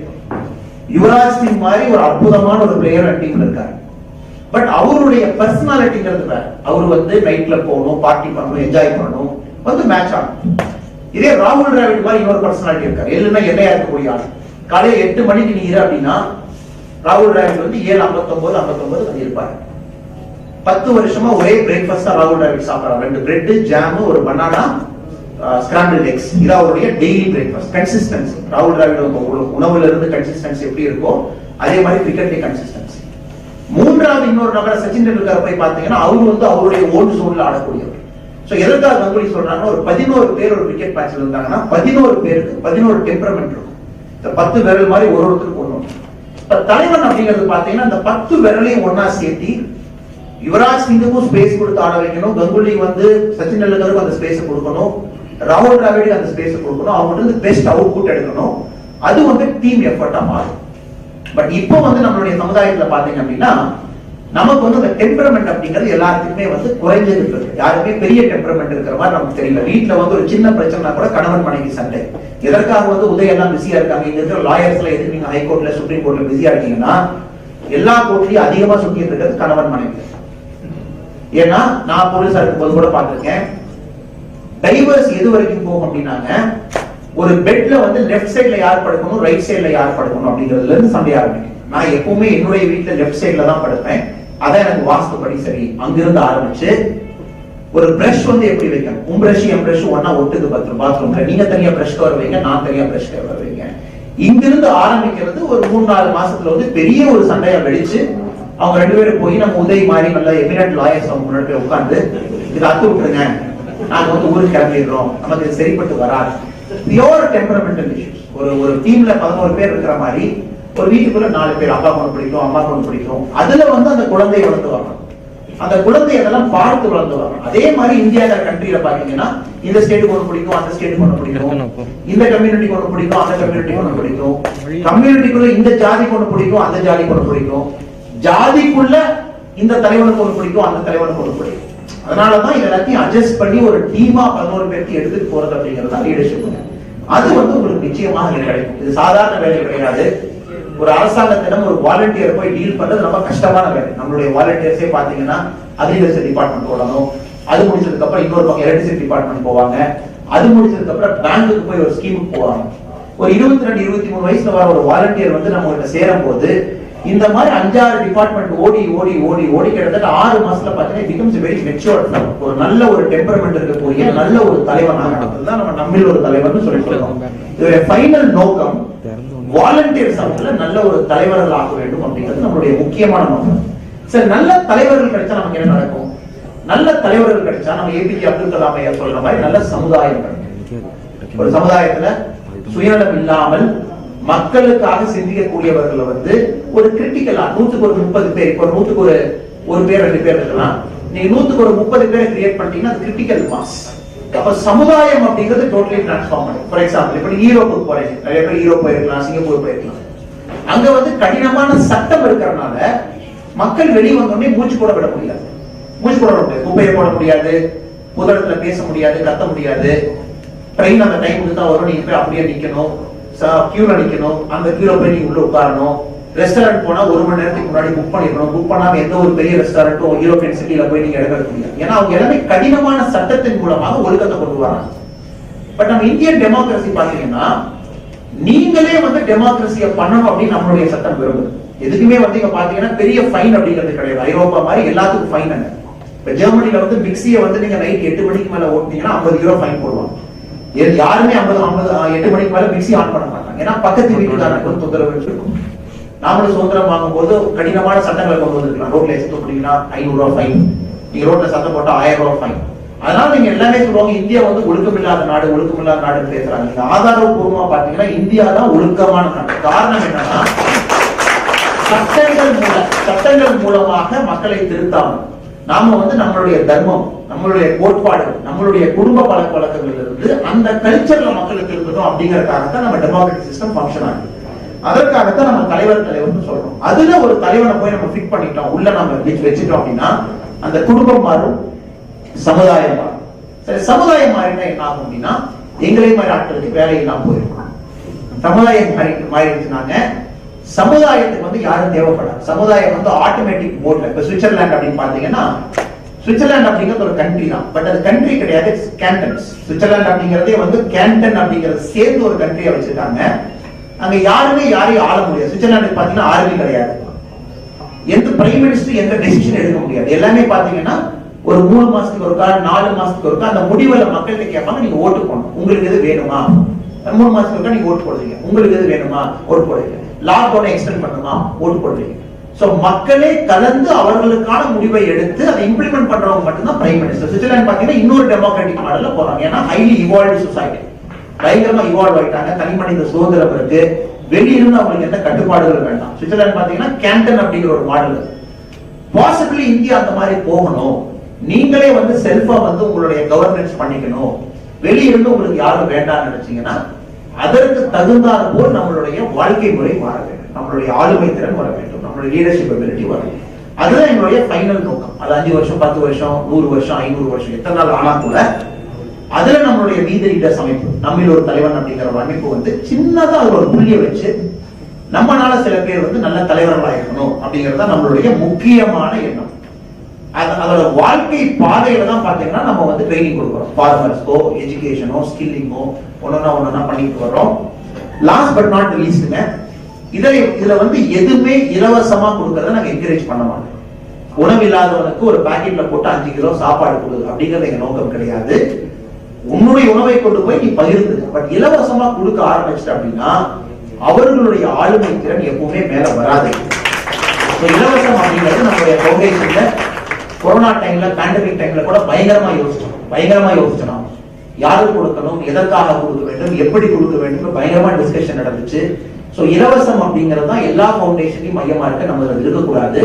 யுவராஜ் சிங் மாதிரி ஒரு அற்புதமான ஒரு பிளேயர் டீம்ல இருக்காரு. பட் அவருடைய பர்சனாலிட்டிங்கிறது வேற. அவர் வந்து நைட்ல போகணும், பார்ட்டி பண்ணணும், என்ஜாய் பண்ணணும், வந்து மேட்ச் ஆகணும். இதே ராகுல் டிராவிட் மாதிரி இன்னொரு பர்சனாலிட்டி இருக்காரு. எல்லாம் எல்லையா இருக்கக்கூடிய ஆள். காலையில 8 மணிக்கு நீ இரு அப்படின்னா ராகுல் டிராவிட் வந்து 7:59 வந்து இருப்பாரு. 10 வருஷமா ஒரே பிரேக்ஃபாஸ்ட் ராகுல் டிராவிட் சாப்பிடுறாரு. 2 பிரெட், ஜாம், ஒரு பனானா, ஸ்கிராம்பிள்ட் எக்ஸ். இது அவருடைய டெய்லி பிரேக்ஃபாஸ்ட். கன்சிஸ்டன்சி. ராகுல் டிராவிட் உணவுல இருந்து கன்சிஸ்டன்சி எப்படி இருக்கோ அதே மாதிரி கிரிக்கெட்லயே கன்சிஸ்டன்சி. மூன்றாவது இன்னொரு நபர் சச்சின் டெண்டுல்கர் போய் பாத்தீங்கன்னா அவரு வந்து அவருடைய ஓன் ஜோன்ல ஆடக்கூடியவர். சோ எதற்காக கங்குலி சொல்றாங்க, ஒரு 11 பேர் ஒரு கிரிக்கெட் மேட்ச்ல இருந்தாங்கன்னா 11 பேருக்கு 11 டெம்பரமெண்ட் இருக்கும். இந்த 10 விரல் மாதிரி ஒருத்தருக்கு ஒண்ணு. இப்ப தலைவன் அப்படிங்கிறது பாத்தீங்கன்னா அந்த 10 விரலையும் ஒன்னா சேர்த்தி யுவராஜ் சிங்குக்கும் ஸ்பேஸ் கொடுத்து ஆட வைக்கணும். கங்குலி வந்து சச்சின் டெண்டுல்கருக்கு அந்த ஸ்பேஸ் கொடுக்கணும். ராகுல் டிராவிட் அந்த ஸ்பேஸ் கொடுக்கணும். அவங்க வந்து பெஸ்ட் அவுட் புட் எடுக்கணும். அது வந்து டீம் எஃபர்ட்டா மாறும். பட் இப்போ வந்து நம்மளுடைய சமுதாயத்துல பாத்தீங்க அப்படின்னா நமக்கு வந்து அந்த டெம்பரமெண்ட் அப்படிங்கிறது எல்லாத்துக்குமே வந்து குறைஞ்சது இருக்கு. யாருமே பெரிய டெம்பரமெண்ட் இருக்கிற மாதிரி நமக்கு தெரியல. வீட்டுல வந்து ஒரு சின்ன பிரச்சனை கூட கணவன் மனைவி சண்டை. எதற்காக வந்து உதயம் எல்லாம் பிஸியா இருக்காங்க. இங்க இருக்கிற லாயர்ஸ்ல எதுக்கு நீங்க ஹைகோர்ட்ல, சுப்ரீம் கோர்ட்ல பிஸியா இருக்கீங்கன்னா எல்லா கோர்ட்லயும் அதிகமா சுத்திட்டு இருக்கிறது கணவன் மனைவி. ஏன்னா நான் போலீஸா இருக்கும் போது கூட பார்த்திருக்கேன், டைவர்ஸ் எது வரைக்கும் போகும் அப்படின்னாங்க, ஒரு பெட்ல வந்து லெஃப்ட் சைட்ல யார் படுக்கணும், ரைட் சைட்ல யார் படுக்கணும் அப்படிங்கிறதுல இருந்து சண்டை ஆரம்பிக்கும். நான் எப்பவுமே என்னுடைய வீட்டுல லெஃப்ட் சைட்ல தான் படுப்பேன். அதான் எனக்கு வாஸ்துப்படி சரி. அங்கிருந்து ஆரம்பிச்சு ஒரு பிரஷ் வந்து எப்படி வைக்கணும், உன் பிரஷ் என் பிரஷ் ஒன்னா ஒட்டுது பாத்ரூம்ல, நீங்க தனியா பிரஷ் கவர் வைங்க, நான் தனியா பிரஷ் கவர் வைங்க. இங்கிருந்து ஆரம்பிக்கிறது ஒரு 3-4 மாசத்துல வந்து பெரிய ஒரு சண்டையா வெடிச்சு அவங்க 2 பேரும் போய் நம்ம உதவி மாதிரி நல்ல எமினன்ட் லாயர்ஸ் அவங்க முன்னாடி போய் உட்கார்ந்து இதை அத்து விட்டுருங்க, நாங்க வந்து ஊருக்கு கிளம்பிடுறோம், நமக்கு இது சரிப்பட்டு வராது. Pure temperamental issues. ஒரு டீம்ல 11 பேர் இருக்கிற மாதிரி ஒரு வீட்டுக்குள்ள 4 பேர், அப்பா கொண்டு பிடிக்கும், அம்மா கொண்டு பிடிக்கும். அதுல வந்து அந்த குழந்தை வளர்ந்து வரணும். அந்த குழந்தை அதெல்லாம் பார்த்து வளர்ந்துவாங்க. அதே மாதிரி இந்தியா கண்ட்ரியில பாத்தீங்கன்னா இந்த ஸ்டேட்டுக்கு ஒன்று பிடிக்கும், அந்த ஸ்டேட்டுக்கு ஒன்று பிடிக்கும், இந்த கம்யூனிட்டிக்கு ஒன்று பிடிக்கும், அந்த கம்யூனிட்டிக்கு ஒன்று பிடிக்கும், கம்யூனிட்டிக்குள்ள இந்த ஜாதிக்கு ஒன்று பிடிக்கும், அந்த ஜாதிக்கு ஒன்று பிடிக்கும், ஜாதிக்குள்ள இந்த தலைவனுக்கு ஒன்று பிடிக்கும், அந்த தலைவனுக்கு ஒன்று பிடிக்கும். அதனாலதான் இது எல்லாத்தையும் அட்ஜஸ்ட் பண்ணி ஒரு டீமா 11 பேருக்கு எடுத்துட்டு போறது அப்படிங்கிறது தான் லீடர்ஷிப். அது உங்களுக்கு நிச்சயமாக கிடைக்கும். இது சாதாரண வேலை கிடையாது. ஒரு அரசாங்கத்திடம் ஒரு வாலண்டியர் போய் டீல் பண்றது ரொம்ப கஷ்டமான வேலை. நம்மளுடைய வாலண்டியர்ஸே பாத்தீங்கன்னா அக்ரிகல்ச்சர் டிபார்ட்மெண்ட் போடணும், அது முடிச்சதுக்கு அப்புறம் இன்னொரு பக்கம் எலக்ட்ரிசிட்டி டிபார்ட்மெண்ட் போவாங்க, அது முடிச்சதுக்கு அப்புறம் பேங்குக்கு போய் ஒரு ஸ்கீமுக்கு போவாங்க. ஒரு 22, 23 வயசுல வர ஒரு வாலண்டியர் வந்து நம்ம கிட்ட சேரும் போது இந்த மாதிரி 5-6 டிபார்ட்மெண்ட் ஓடி ஓடி ஓடி ஓடி கிட்டத்தட்ட 6 மாசத்துல பாத்தீங்கன்னா becomes a very matured fellow. ஒரு நல்ல ஒரு டெம்பரமெண்ட் இருக்கக்கூடிய நல்ல ஒரு தலைவனாக நடந்ததுதான் நம்ம நம்மில் ஒரு தலைவர்னு சொல்லி சொல்றோம். இதோட ஃபைனல் நோக்கம் வாலண்டியர்ஸ் அவங்கள நல்ல ஒரு தலைவர்கள் ஆக வேண்டும் அப்படிங்கிறது நம்மளுடைய முக்கியமான நோக்கம். சரி, நல்ல தலைவர்கள் கிடைச்சா நமக்கு என்ன நடக்கும்? நல்ல தலைவர்கள் கிடைச்சா நம்ம ஏபிஜே அப்துல் கலாம் ஐயா சொல்ற மாதிரி நல்ல சமுதாயம் கிடைக்கும். ஒரு சமுதாயத்துல சுயநலம் இல்லாமல் மக்களுக்காக சிந்திக்கக்கூடியவர்கள் வந்து ஒரு கிரிட்டிக்கலா 100க்கு ஒரு 30 பேர், இப்போ 100க்கு ஒரு பேர் 2 பேர் இருக்கலாம், நீங்க 100க்கு ஒரு 30 பேரை கிரியேட் பண்ணிட்டீங்கன்னா அது கிரிட்டிக்கல் மாஸ். அப்ப சமுதாயம் அப்படிங்கிறது டோட்டலி டிரான்ஸ்ஃபார்ம் பண்ணும். ஃபார் எக்ஸாம்பிள் இப்ப யூரோப்புக்கு போறீங்க, நிறைய பேர் யூரோப் போயிருக்கலாம், சிங்கப்பூர் போயிருக்கலாம். அங்க வந்து கடினமான சட்டம் இருக்கிறதுனால மக்கள் வெளியே வந்தோடனே மூச்சு கூட விட முடியாது, மூச்சு கூட விட முடியாது, குப்பையை போட முடியாது, புதளத்துல பேச முடியாது, கத்த முடியாது, ட்ரெயின் அந்த டைமுக்கு தான் வரும், நீங்க போய் அப்படியே நிக்கணும், கியூல நிக்கணும், அந்த கியூல போய் நீங்க உள்ள உட்காரணும். ரெஸ்டாரண்ட் போனா 1 மணி நேரத்துக்கு முன்னாடி புக் பண்ணிக்கணும், புக் பண்ணாம எந்த ஒரு பெரிய ரெஸ்டாரண்ட்டும் யூரோப்பியன் சிட்டில போய் நீங்க எடுக்க முடியாது. ஏன்னா அவங்க எல்லாமே கடினமான சட்டத்தின் மூலமாக ஒழுக்கத்தை கொண்டு வராங்க. பட் நம்ம இந்தியன் டெமோக்ரஸி பாத்தீங்கன்னா நீங்களே வந்து டெமோக்ரஸியை பண்ணணும் அப்படின்னு நம்மளுடைய சட்டம் விரும்புது. எதுக்குமே வந்து இங்க பாத்தீங்கன்னா பெரிய ஃபைன் அப்படிங்கிறது கிடையாது. ஐரோப்பா மாதிரி எல்லாத்துக்கும் ஃபைன். இப்ப ஜெர்மனில வந்து மிக்சியை வந்து நீங்க நைட் 8 மணிக்கு மேல ஓட்டினீங்கன்னா 50 யூரோ ஃபைன் போடுவாங்க. யாருமே 8 மணிக்கு மேல மிக்சி ஆன் பண்ண மாட்டாங்க. ஏன்னா பக்கத்து வீட்டுக்காரனுக்கு ஒரு தொந்தரவு இருக்கும். நாமளும் சுதந்திரம் வாங்கும் போது கடினமான சட்டங்களை கொண்டு வந்திருக்கலாம். ரோட்ல எச்சு போட்டீங்கன்னா 500 ரூபாய் ஃபைன், நீங்க ரோட்ல சத்தம் போட்டா 1000 ரூபாய் ஃபைன். அதனால நீங்க எல்லாமே சொல்லுவாங்க இந்தியா வந்து ஒழுக்கமில்லாத நாடு, ஒழுக்கமில்லாத நாடுன்னு பேசுறாங்க. நீங்க ஆதாரபூர்வமா பாத்தீங்கன்னா இந்தியா தான் ஒழுக்கமான நாடு. காரணம் என்னன்னா சட்டங்கள் மூலமாக மக்களை திருத்தாம நாம வந்து நம்மளுடைய தர்மம், நம்மளுடைய கோட்பாடு, நம்மளுடைய குடும்ப பழக்க வழக்கங்கள் இருந்து அந்த கல்ச்சர்ல மக்களுக்கு இருக்கணும் அப்படிங்கறதுக்காகத்தான் நம்ம டெமோக்ராட்டிக் சிஸ்டம் ஃபங்க்ஷன் ஆகுது. அதற்காகத்தான் நம்ம தலைவர்னு சொல்றோம். அதுல ஒரு தலைவனை போய் நம்ம ஃபிட் பண்ணிட்டோம், உள்ள நம்ம வச்சுட்டோம் அப்படின்னா அந்த குடும்பம் மாறும், சமுதாயம் மாறும். சரி, சமுதாயம் மாறினா என்ன ஆகும் அப்படின்னா எங்களை மாதிரி ஆட்களுக்கு வேலை இல்லாம போயிருக்கும். சமுதாயம் மாறிடுச்சுனாங்க சமுதாயத்துக்கு வந்து யாரும் தேவைப்படாது. சமுதாயம் வந்து ஆட்டோமேட்டிக் மோட்ல. இப்ப சுவிட்சர்லாந்து அப்படின்னு பாத்தீங்கன்னா சுவிட்சர்லாந்து அப்படிங்கிறது ஒரு கண்ட்ரி தான், பட் அது கண்ட்ரி கிடையாது, கேண்டன்ஸ். சுவிட்சர்லாந்து அப்படிங்கறதே வந்து கேண்டன் அப்படிங்கறது சேர்ந்து ஒரு கண்ட்ரியா வச்சிருக்காங்க. அங்க யாருமே யாரையும் ஆள முடியாது. சுவிட்சர்லாந்து பாத்தீங்கன்னா ஆர்மி கிடையாது, எந்த பிரைம் மினிஸ்டர் எந்த டெசிஷன் எடுக்க முடியாது. எல்லாமே பாத்தீங்கன்னா ஒரு 3 மாசத்துக்கு ஒருக்கா 4 மாசத்துக்கு ஒருக்கா அந்த முடிவுல மக்கள்கிட்ட கேட்பாங்க, நீங்க ஓட்டு போடணும், உங்களுக்கு எது வேணுமா. 3 மாசத்துக்கு ஒருக்கா நீங்க ஓட்டு போடுறீங்க, உங்களுக்கு எது வேணுமா ஓட்டு போடுறீங்க. லாக்டவுனை எக்ஸ்டெண்ட் பண்ணுமா ஓட்டு போடுறீங்க. சோ மக்களே கலந்து அவர்களுக்கான முடிவை எடுத்து அதை இம்ப்ளிமெண்ட் பண்றவங்க மட்டும்தான் பிரைம் மினிஸ்டர். சுவிட்சர்லாந்து பாத்தீங்கன்னா இன்னொரு டெமோக்ராட்டிக் மாடல்ல போறாங்க. ஏன்னா ஹைலி இவால்வ்டு சொசைட்டி, பயங்கரமா இவால்வ் ஆயிட்டாங்க, தனி மனித சுதந்திரம் இருக்கு, வெளியிருந்து அவங்களுக்கு எந்த கட்டுப்பாடுகள் வேண்டாம். சுவிட்சர்லாந்து பாத்தீங்கன்னா கேண்டன் அப்படிங்கிற ஒரு மாடல். பாசிபிளி இந்தியா அந்த மாதிரி போகணும், நீங்களே வந்து செல்ஃபா வந்து உங்களுடைய கவர்னன்ஸ் பண்ணிக்கணும், வெளியிருந்து உங்களுக்கு யாரும் வேண்டாம்னு நினைச்சீங்கன்னா அதற்கு தகுந்தாத போல் நம்மளுடைய வாழ்க்கை முறை மாற வேண்டும், நம்மளுடைய ஆளுமை திறன் வர வேண்டும், நம்மளுடைய லீடர்ஷிப் அபிலிட்டி வர வேண்டும். அதுதான் எங்களுடைய ஃபைனல் நோக்கம். அது 5 வருஷம் 10 வருஷம் 100 வருஷம் 500 வருஷம் எத்தனை நாள் ஆனா கூட அதுல நம்மளுடைய லீடர்ஸ் அமைப்பு, நம்மில் ஒரு தலைவன் அப்படிங்கிற ஒரு அமைப்பு வந்து சின்னதா அது ஒரு புள்ளிய வச்சு நம்மளால சில பேர் வந்து நல்ல தலைவர்களா இருக்கணும் அப்படிங்கறத நம்மளுடைய முக்கியமான எண்ணம். அதோட வாழ்க்கை பாதையில தான் பாத்தீங்கன்னா நம்ம வந்து ட்ரைனிங் கொடுக்குறோம். ஃபார்மர்ஸ்க்கோ எஜுகேஷனோ ஸ்கில்லிங்கோ ஒன்னொன்னா பண்ணிட்டு வர்றோம். லாஸ்ட் பட் நாட் லீஸ்ட்ங்க, இதுல வந்து எதுவுமே இலவசமா கொடுக்கறத நாங்க என்கரேஜ் பண்ண மாட்டோம். உணவு இல்லாதவனுக்கு ஒரு பாக்கெட்ல போட்டு 5 கிலோ சாப்பாடு கொடு அப்படிங்கறது எங்க நோக்கம் கிடையாது. உன்னுடைய உணவை கொண்டு போய் நீ பகிர்ந்து, பட் இலவசமா கொடுக்க ஆரம்பிச்சிட்ட அப்படின்னா அவர்களுடைய ஆளுமை திறன் எப்பவுமே மேல வராது. இலவசம் அப்படிங்கிறது நம்மளுடைய ஃபவுண்டேஷன்ல கொரோனா டைம்ல பேண்டமிக் டைம்ல கூட பயங்கரமா யோசிச்சோம். யாருக்கு கொடுக்கணும், எதற்காக கொடுக்க வேண்டும், எப்படி கொடுக்க வேண்டும், பயங்கரமா டிஸ்கஷன் நடந்துச்சு. சோ இலவசம் அப்படிங்கிறது தான் எல்லா ஃபவுண்டேஷனையும் மையமா இருக்க நம்ம இருக்கக்கூடாது.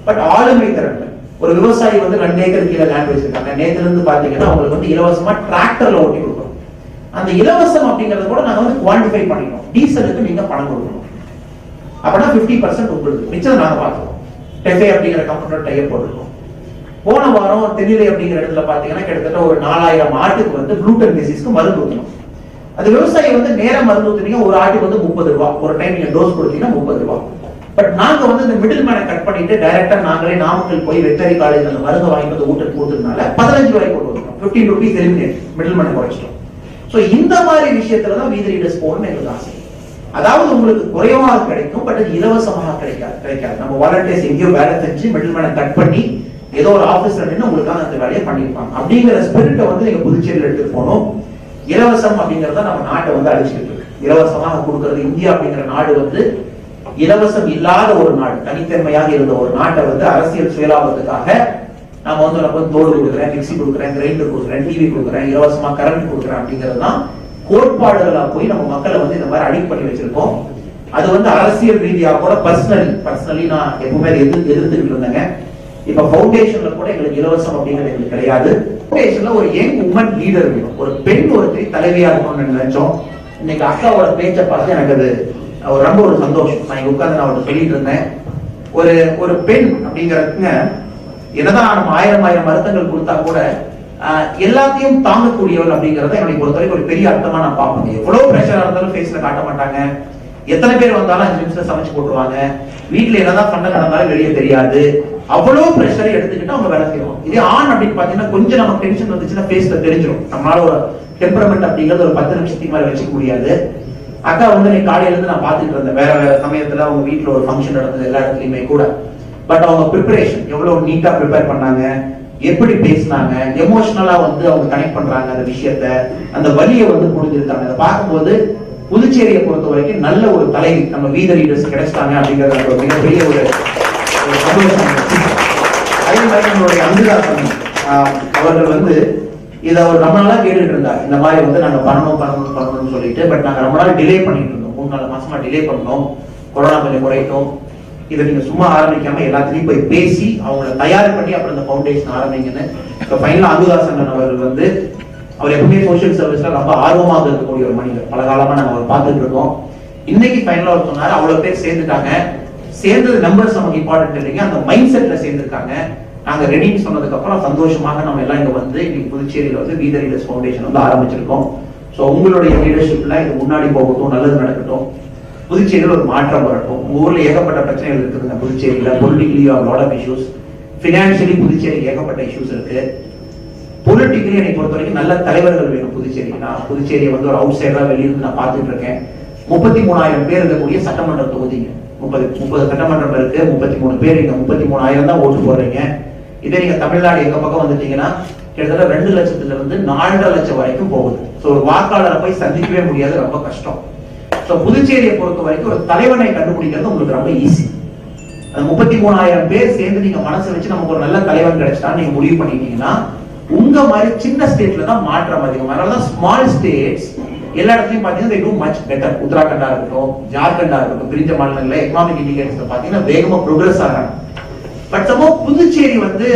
பட் ஆளுமை திறன் ஒரு விவசாயி வந்து 2 ஏக்கர் கீழே லேண்ட் வச்சிருக்காங்க, நேத்துல இருந்து பாத்தீங்கன்னா அவங்களுக்கு வந்து இலவசமா டிராக்டர்ல ஓட்டி கொடுக்கணும். அந்த இலவசம் அப்படிங்கறத கூட நாங்க வந்து குவான்டிஃபை பண்ணிக்கணும். டீசலுக்கு நீங்க பணம் கொடுக்கணும், அப்படின்னா 50% உங்களுக்கு மிச்சம் நாங்க பார்த்துக்கோம். டெஃபே அப்படிங்கிற கம்பெனியோட டைப் போட்டுருக்கோம். போன வாரம் தென்னிலை அப்படிங்கிற இடத்துல பாத்தீங்கன்னா கிட்டத்தட்ட ஒரு 4000 ஆட்டுக்கு வந்து ப்ளூட்டன் டிசீஸ்க்கு மருந்து ஊற்றணும். அது விவசாயி வந்து நேரம் மருந்து ஊத்துனீங்க, ஒரு ஆட்டுக்கு வந்து 30 ரூபாய், ஒரு டைம் நீங்க டோஸ் கொடுத்தீங்கன்னா 30 ரூபாய். பட் நாங்க வந்து இந்த மிடில் மேனை கட் பண்ணிட்டு டைரக்டா நாங்களே நாமக்கல் போய் வெட்டரி காலேஜ் அந்த மருந்து வாங்கி வந்து ஊட்டத்துக்கு ஊத்துறதுனால 15 ரூபாய்க்கு கொண்டு வரோம். 15 rupees எலிமினேட், மிடில் மேனை குறைச்சிட்டோம். சோ இந்த மாதிரி விஷயத்துலதான் வீதி ரீடர்ஸ் போகணும்னு எங்களுக்கு ஆசை. அதாவது உங்களுக்கு குறைவாக கிடைக்கும், பட் அது இலவசமாக கிடைக்காது. நம்ம வாலண்டியர்ஸ் எங்கேயோ வேலை செஞ்சு மிடில் மேனை கட் பண்ணி ஏதோ ஒரு ஆபீஸ்ல நின்று உங்களுக்காக அந்த வேலையை பண்ணிருப்பாங்க. அப்படிங்கிற ஸ்பிரிட்டை வந்து நீங்க புதுச்சேரியில் எடுத்துட்டு போகணும். இலவசம் அப்படிங்கறத நம்ம நாட்டை வந்து அழிச்சுட்டு இருக்கு. இலவசமாக கொடுக்கறது இந்தியா அப்படிங்கிற நாடு வந்து இலவசம் இல்லாத ஒரு நாடு, தனித்தன்மையாக இருந்த ஒரு நாட்டை வந்து அரசியல் சுயலாபத்துக்காக நம்ம வந்து தோடு கொடுக்குறேன், மிக்சி கொடுக்குறேன், கிரைண்டர் கொடுக்குறேன், டிவி கொடுக்குறேன், இலவசமா கரண்ட் கொடுக்குறேன் அப்படிங்கிறது தான் கோட்பாடுகளா போய் நம்ம மக்களை வந்து இந்த மாதிரி அடிக்ட் பண்ணி வச்சிருக்கோம். அது வந்து அரசியல் ரீதியாக கூட பர்சனலி நான் எப்பவுமே எதிர்த்துக்கிட்டு இருந்தேங்க. இப்ப பவுண்டேஷன்ல கூட எங்களுக்கு இலவசம் அப்படிங்கிறது எங்களுக்கு கிடையாது. பவுண்டேஷன்ல ஒரு யங் உமன் லீடர் வேணும், ஒரு பெண் ஒருத்தர் தலைவியா இருக்கணும்னு நினைச்சோம். இன்னைக்கு அக்காவோட பேச்சை பார்த்து எனக்கு அது ரொம்ப ஒரு சந்தோஷம். நான் இங்க உட்கார்ந்து நான் அவர்கிட்ட சொல்லிட்டு இருந்தேன், ஒரு பெண் அப்படிங்கிறதுங்க என்னதான் நம்ம ஆயிரம் வருத்தங்கள் கொடுத்தா கூட எல்லாத்தையும் தாங்கக்கூடியவள் அப்படிங்கறத என்னை பொறுத்தவரைக்கும் ஒரு பெரிய அர்த்தமா நான் பார்ப்பேன். எவ்வளவு பிரஷரா இருந்தாலும் ஃபேஸ்ல காட்ட மாட்டாங்க. எத்தனை பேர் வந்தாலும் 5 நிமிஷத்துல சமைச்சு போட்டுருவாங்க. வீட்டுல என்னதான் சண்டை நடந்தாலும் வெளியே தெரியாது. அவ்வளவு பிரஷரை எடுத்துக்கிட்டு அவங்க வேலை செய்வாங்க. இதே ஆண் அப்படின்னு பாத்தீங்கன்னா கொஞ்சம் நம்ம டென்ஷன் வந்துச்சுன்னா ஃபேஸ்ல தெரிஞ்சிடும். நம்மளால ஒரு டெம்பரமெண்ட் அப்படிங்கிறது ஒரு 10 நிமிஷத்துக்கு மேல வச்சுக்க முடியாது. அக்கா வந்து நீ காலையில இருந்து நான் பாத்துட்டு இருந்தேன், வேற சமயத்துல அவங்க வீட்டுல ஒரு ஃபங்க்ஷன் நடந்தது எல்லா இடத்துலயுமே கூட. பட் அவங்க ப்ரிப்பரேஷன் எவ்வளவு நீட்டா ப்ரிப்பேர் பண்ணாங்க, எப்படி பேசினாங்க, எமோஷனலா வந்து அவங்க கனெக்ட் பண்றாங்க அந்த விஷயத்த, அந்த வலியை வந்து புரிஞ்சிருக்காங்க. அதை பார்க்கும்போது புதுச்சேரியை பொறுத்த வரைக்கும் நல்ல ஒரு தலைவி நம்ம வீத லீடர்ஸ் கிடைச்சிட்டாங்க அப்படிங்கிறது ஒரு மிகப்பெரிய ஒரு சந்தோஷம். அதே மாதிரி நம்மளுடைய அங்குதாசன் அவர்கள் வந்து இதை அவர் ரொம்ப நாளா கேட்டுட்டு இருந்தார், இந்த மாதிரி வந்து நாங்க பண்ணணும்னு சொல்லிட்டு. பட் நாங்க ரொம்ப நாள் டிலே பண்ணிட்டு இருந்தோம், 3-4 மாசமா டிலே பண்ணோம். கொரோனா கொஞ்சம் குறையட்டும், இதை நீங்க சும்மா ஆரம்பிக்காம எல்லாத்துலயும் போய் பேசி அவங்களை தயார் பண்ணி அப்புறம் இந்த பவுண்டேஷன் ஆரம்பிங்கன்னு. இப்ப ஃபைனலா அங்குதாசன் அவர்கள் வந்து அவர் எப்பவுமே சோசியல் சர்வீஸ்ல ரொம்ப ஆர்வமாக இருக்கக்கூடிய ஒரு மனிதர். பல காலமா நாங்க அவர் பார்த்துட்டு இருக்கோம். இன்னைக்கு ஃபைனலா அவர் சொன்னாரு, அவ்வளவு பேர் சேர்ந்துட்டாங்க. சேர்ந்தது நம்பர்ஸ் நமக்கு இம்பார்ட்டன்ட் இல்லைங்க, அந்த மைண்ட் செட்ல சேர்ந்துருக்காங்க. நாங்க ரெடின்னு சொன்னதுக்கு அப்புறம் சந்தோஷமாக நம்ம எல்லாம் இங்க வந்து இன்னைக்கு புதுச்சேரியில வந்து வீத லீடர்ஸ் ஃபவுண்டேஷன் வந்து ஆரம்பிச்சிருக்கோம். சோ உங்களுடைய லீடர்ஷிப்ல இது முன்னாடி போகட்டும், நல்லது நடக்கட்டும், புதுச்சேரியில் ஒரு மாற்றம் வரட்டும். ஊர்ல ஏகப்பட்ட பிரச்சனைகள் இருக்குதுங்க புதுச்சேரியில. Politically lot of issues, financially Puducherry ஏகப்பட்ட இஷ்யூஸ் இருக்கு. பொலிட்டிக்கலி என்னை பொறுத்த வரைக்கும் நல்ல தலைவர்கள் வேணும் புதுச்சேரி. நான் புதுச்சேரியை வந்து ஒரு அவுட் சைடரா வெளியிருந்து நான் பார்த்துட்டு இருக்கேன். 33,000 பேர் இருக்கக்கூடிய சட்டமன்ற தொகுதிங்க, 30 சட்டமன்றம் இருக்கு. 33 பேர், இங்க 33,000 தான் ஓட்டு போடுறீங்க. இதே நீங்க தமிழ்நாடு எங்க பக்கம் வந்துட்டீங்கன்னா கிட்டத்தட்ட 2 லட்சத்துல இருந்து 4.5 லட்சம் வரைக்கும் போகுது. சோ ஒரு வாக்காளரை போய் சந்திக்கவே முடியாது, ரொம்ப கஷ்டம். சோ புதுச்சேரியை பொறுத்த வரைக்கும் ஒரு தலைவனை கண்டுபிடிக்கிறது உங்களுக்கு ரொம்ப ஈஸி. அந்த 33,000 பேர் சேர்ந்து நீங்க மனசு வச்சு நமக்கு ஒரு நல்ல தலைவன் கிடைச்சிட்டான்னு நீங்க முடிவு பண்ணிட்டீங்கன்னா உங்க மாதிரி சின்ன ஸ்டேட்ல தான் மாற்றம் அதிகம். அதனாலதான் ஸ்மால் ஸ்டேட்ஸ் எல்லா இடத்துலயும் பாத்தீங்கன்னா they do much better. உத்தராகண்டா இருக்கட்டும், ஜார்க்கண்டா இருக்கட்டும், பிரிஞ்ச மாநிலங்கள்ல எக்கனாமிக் இண்டிகேட்டர்ஸ்ல பாத்தீங்கன்னா வேகமா ப்ரோக்ரஸ் ஆகிறாங்க. பட் புதுச்சேரி வந்து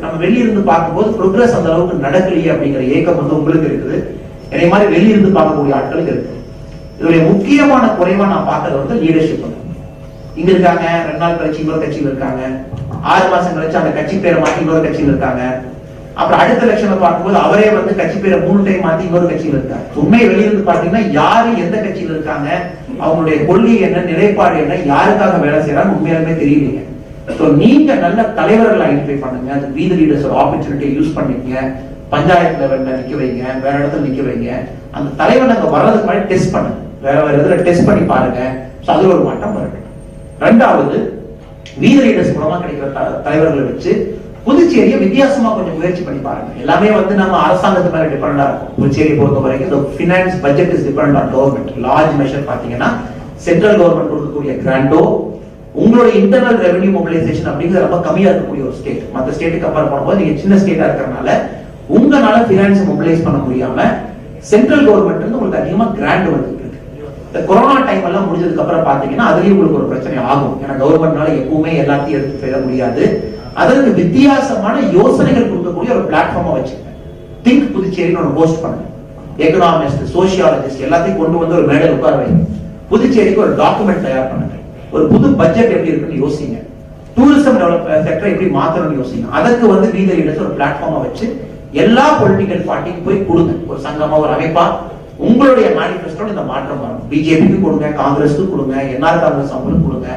நம்ம வெளியிருந்து பார்க்கும்போது ப்ரோக்ரஸ் அந்த அளவுக்கு நடக்கலையே அப்படிங்கிற ஏக்கம் வந்து உங்களுக்கு இருக்குது. என்னை மாதிரி வெளியிருந்து பார்க்கக்கூடிய ஆட்களுக்கு இருக்கு. இதோடைய முக்கியமான குறைவா நான் பார்க்கறது வந்து லீடர்ஷிப். இங்க இருக்காங்க, 2 நாள் கழிச்சு இன்னொரு கட்சியில் இருக்காங்க, 6 மாசம் கழிச்சு அந்த கட்சி பேரை மாத்தி இன்னொரு கட்சியில் இருக்காங்க. அப்புறம் அடுத்த எலெக்ஷனை பார்க்கும்போது அவரே வந்து கட்சி பேரை 3 டைம் மாத்தி இன்னொரு கட்சியில் இருக்காங்க. உண்மையை வெளியிருந்து பாத்தீங்கன்னா யாரு எந்த கட்சியில் இருக்காங்க, அவங்களுடைய கொள்கை என்ன, நிலைப்பாடு என்ன, யாருக்காக வேலை செய்யறாங்க உண்மையாலுமே தெரியலீங்க. சோ நீங்க நல்ல தலைவர்கள் ஐடென்டிஃபை பண்ணுங்க. அது வீத லீடர்ஸ் ஒரு ஆப்பர்ச்சுனிட்டியை யூஸ் பண்ணிக்கங்க. பஞ்சாயத்து லெவல்ல நிக்க வைங்க, வேற இடத்துல நிக்க வைங்க. அந்த தலைவர் அங்க வர்றதுக்கு முன்னாடி டெஸ்ட் பண்ணுங்க, வேற இதுல டெஸ்ட் பண்ணி பாருங்க. அதுல ஒரு மாற்றம் வரட்டும். 2வது, வீத லீடர்ஸ் மூலமா கிடைக்கிற தலைவர்களை வச்சு புதுச்சேரியை வித்தியாசமா கொஞ்சம் முயற்சி பண்ணி பாருங்க. எல்லாமே வந்து நம்ம அரசாங்கத்து மேல டிபெண்டா இருக்கும். புதுச்சேரியை பொறுத்த வரைக்கும் இந்த finance budget is depend on government. Large measure பாத்தீங்கன்னா சென்ட்ரல் கவர்மெண்ட் கொடுக்கக்கூடிய கிராண்டோ, உங்களோட இன்டர்னல் ரெவென்யூ மொபிலைசேஷன் அப்படிங்கிறது ரொம்ப கம்மியா இருக்கக்கூடிய ஒரு ஸ்டேட். மற்ற ஸ்டேட்டுக்கு கம்பேர் பண்ணும்போது நீங்க சின்ன ஸ்டேட்டா இருக்கிறதுனால உங்களால பினான்ஸ் மொபிலைஸ் பண்ண முடியாம சென்ட்ரல் கவர்மெண்ட் வந்து உங்களுக்கு அதிகமா கிராண்ட் வந்துட்டு இருக்கு. இந்த கொரோனா டைம் எல்லாம் முடிஞ்சதுக்கு அப்புறம் பாத்தீங்கன்னா அதுலயும் உங்களுக்கு ஒரு பிரச்சனை ஆகும். ஏன்னா கவர்மெண்ட்னால எப்பவுமே எல்லாத்தையும் எடுத்து செய்ய முடியாது. அதற்கு வித்தியாசமான யோசனைகள் கொடுக்கக்கூடிய ஒரு பிளாட்ஃபார்மா வச்சுக்கோங்க. திங்க் புதுச்சேரின்னு ஒரு போஸ்ட் பண்ணுங்க. எக்கனாமிஸ்ட், சோசியாலஜிஸ்ட் எல்லாத்தையும் கொண்டு வந்து ஒரு மேடையில் உட்கார வைங்க. புதுச்சேரிக்கு ஒரு டாக்குமெண்ட் தயார் பண்ணுங்க. ஒரு புது பட்ஜெட் எப்படி இருக்குன்னு யோசிங்க. டூரிசம் டெவலப்மெண்ட் செக்டர் எப்படி மாத்தணும்னு யோசிங்க. அதற்கு வந்து வி தி லீடர்ஸ் ஒரு பிளாட்ஃபார்மா வச்சு எல்லா பொலிட்டிக்கல் பார்ட்டிக்கும் போய் கொடுங்க. ஒரு சங்கமா, ஒரு அமைப்பா உங்களுடைய மேனிஃபெஸ்டோட இந்த மாற்றம் வரும். பிஜேபிக்கு கொடுங்க, காங்கிரஸ்க்கு கொடுங்க, என்ஆர் காங்கிரஸ் அவங்களுக்கு கொடுங்க,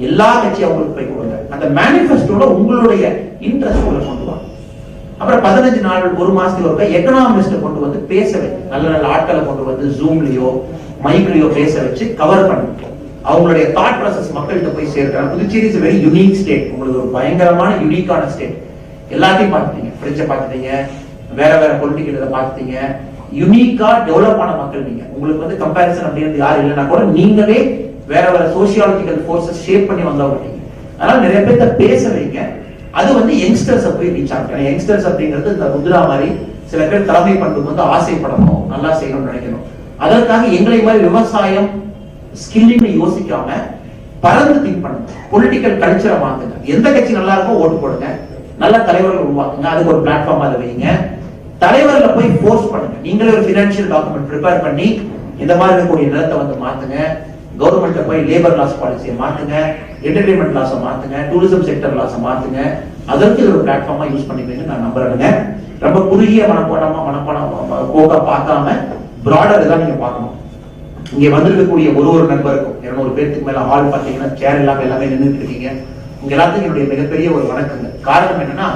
எல்லா கட்சி அவங்களுக்கு போய் கொடுங்க. அந்த மேனிஃபெஸ்டோட உங்களுடைய இன்ட்ரெஸ்ட் உள்ள கொண்டு வாங்க. அப்புறம் 15 நாள், ஒரு மாசத்துக்கு ஒருக்கா எக்கனாமிஸ்ட் கொண்டு வந்து பேச வச்சு, நல்ல நல்ல ஆட்களை கொண்டு வந்து ஜூம்லயோ மைக்லயோ பேச வச்சு கவர் பண்ணுங்க. அவங்களுடைய தாட் ப்ராசஸ் மக்கள்கிட்ட போய் சேர்க்கிறாங்க. Puducherry is very unique state. உங்களுக்கு ஒரு பயங்கரமான யூனிக்கான ஸ்டேட். எல்லாத்தையும் பார்த்துட்டீங்க, பிரெஞ்சை பார்த்துட்டீங்க, வேற வேற பொலிட்டிக்கல் இதை பார்த்துட்டீங்க. யூனிக்கா டெவலப் ஆன மக்கள் நீங்க. உங்களுக்கு வந்து கம்பேரிசன் அப்படிங்கிறது யாரும் இல்லைன்னா கூட நீங்களே வேற வேற சோசியாலஜிக்கல் ஃபோர்ஸஸ் ஷேப் பண்ணி வந்தவங்க. அதனால நிறைய பேர்த்த பேச வைங்க. அது வந்து யங்ஸ்டர்ஸ் போய் ரீச் ஆகும். யங்ஸ்டர்ஸ் அப்படிங்கிறது இந்த ருத்ரா மாதிரி சில பேர் தலைமை பண்புக்கு வந்து ஆசைப்படணும், நல்லா செய்யணும்னு நினைக்கணும். அதற்காக எங்களை மாதிரி விவசாயம் ஸ்கில்லிங் யோசிக்காம பறந்து திங்க் பண்ணுங்க. பொலிட்டிக்கல் கல்ச்சரை மாத்துங்க. எந்த கட்சி நல்லா இருக்கோ ஓட்டு போடுங்க. நல்ல தலைவர்கள் உருவாக்குங்க. அதுக்கு ஒரு பிளாட்ஃபார்ம் அதை வைங்க. தலைவர்களை போய் ஃபோர்ஸ் பண்ணுங்க. நீங்களே ஒரு ஃபினான்ஷியல் டாக்குமெண்ட் ப்ரிப்பேர் பண்ணி இந்த மாதிரி இருக்கக்கூடிய நிலத்தை வந்து மாத்துங்க. கவர்மெண்ட்ல போய் லேபர் லாஸ் பாலிசியை மாத்துங்க, என்டர்டைன்மெண்ட் லாஸை மாத்துங்க, டூரிசம் செக்டர் லாஸை மாத்துங்க. அதற்கு ஒரு பிளாட்ஃபார்மா யூஸ் பண்ணிப்பீங்க நான் நம்புறேங்க. ரொம்ப குறுகிய போக்கா பார்க்காம பிராடர் தான் நீங்க பார்க்கணும். இங்க வந்திருக்கக்கூடிய ஒரு நண்பருக்கும் 200 பேருக்கு மேல ஹால் பாத்தீங்கன்னா சேர் இல்லாம எல்லாமே நின்றுட்டு இருக்கீங்க. உங்க எல்லாத்துக்கும் என்னுடைய மிகப்பெரிய ஒரு வணக்கங்க. காரணம் என்னன்னா,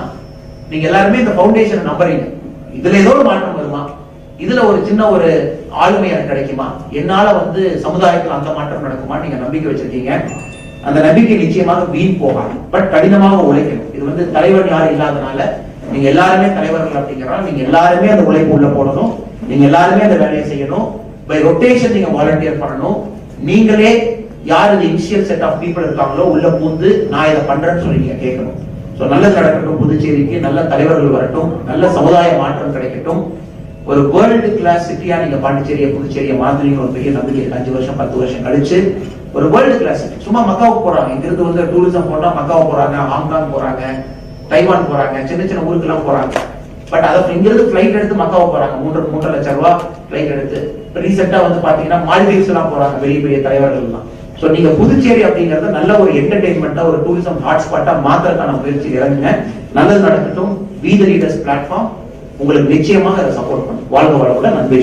நீங்க எல்லாருமே இந்த பவுண்டேஷன் நம்புறீங்க. இதுல ஏதோ ஒரு மாற்றம் வருமா, இதுல ஒரு சின்ன ஒரு ஆளுமை எனக்கு கிடைக்குமா, என்னால வந்து சமுதாயத்தில் அந்த மாற்றம் நடக்குமா நீங்க நம்பிக்கை வச்சிருக்கீங்க. அந்த நம்பிக்கை நிச்சயமாக வீண் போகாது. பட் கடினமாக உழைக்கணும். இது வந்து தலைவர் யாரும் இல்லாதனால நீங்க எல்லாருமே தலைவர்கள் அப்படிங்கிறனால நீங்க எல்லாருமே அந்த உழைப்பு உள்ள போடணும். நீங்க எல்லாருமே அந்த வேலையை செய்யணும். பை ரொட்டேஷன் நீங்க வாலண்டியர் பண்ணணும். நீங்களே யார் இந்த இனிஷியல் செட் ஆஃப் பீப்புள் இருக்காங்களோ உள்ள பூந்து நான் இதை பண்றேன்னு சொல்லி நீங்க கேட்கணும். சோ நல்லது நடக்கட்டும். புதுச்சேரிக்கு நல்ல தலைவர்கள் வரட்டும். நல்ல சமுதாய மாற்றம் கிடைக்கட்டும். ஒரு வேர்ல்டு கிளாஸ் சிட்டியா நீங்க பாண்டிச்சேரியை புதுச்சேரியை மாத்திரிங்க. ஒரு பெரிய நம்பிக்கை 5 வருஷம் 10 வருஷம் கழிச்சு ஒரு வேர்ல்டு கிளாஸ் சிட்டி. சும்மா மக்காவுக்கு போறாங்க, இங்கிருந்து வந்து டூரிசம் போனா மக்காவுக்கு போறாங்க, ஹாங்காங் போறாங்க, தைவான் போறாங்க, சின்ன சின்ன ஊருக்கு எல்லாம் போறாங்க. பட் அதை இங்கிருந்து பிளைட் எடுத்து மக்காவை போறாங்க. 3.5 லட்சம் ரூபாய் பிளைட் எடுத்து. ரீசெண்டா வந்து பாத்தீங்கன்னா மால்தீவ்ஸ் எல்லாம் போறாங்க பெரிய பெரிய தலைவர்கள் எல்லாம். சோ நீங்க புதுச்சேரி அப்படிங்கறது நல்ல ஒரு என்டர்டெயின்மெண்டா, ஒரு டூரிசம் ஹாட்ஸ்பாட்டா மாத்திரக்கான முயற்சி இறங்குங்க. நல்லது நடக்கட்டும். வி தி லீடர்ஸ் பிளாட்ஃபார்ம் உங்களுக்கு நிச்சயமாக அதை சப்போர்ட் பண்ணும். வாழ்க வளமுடன். நன்றி.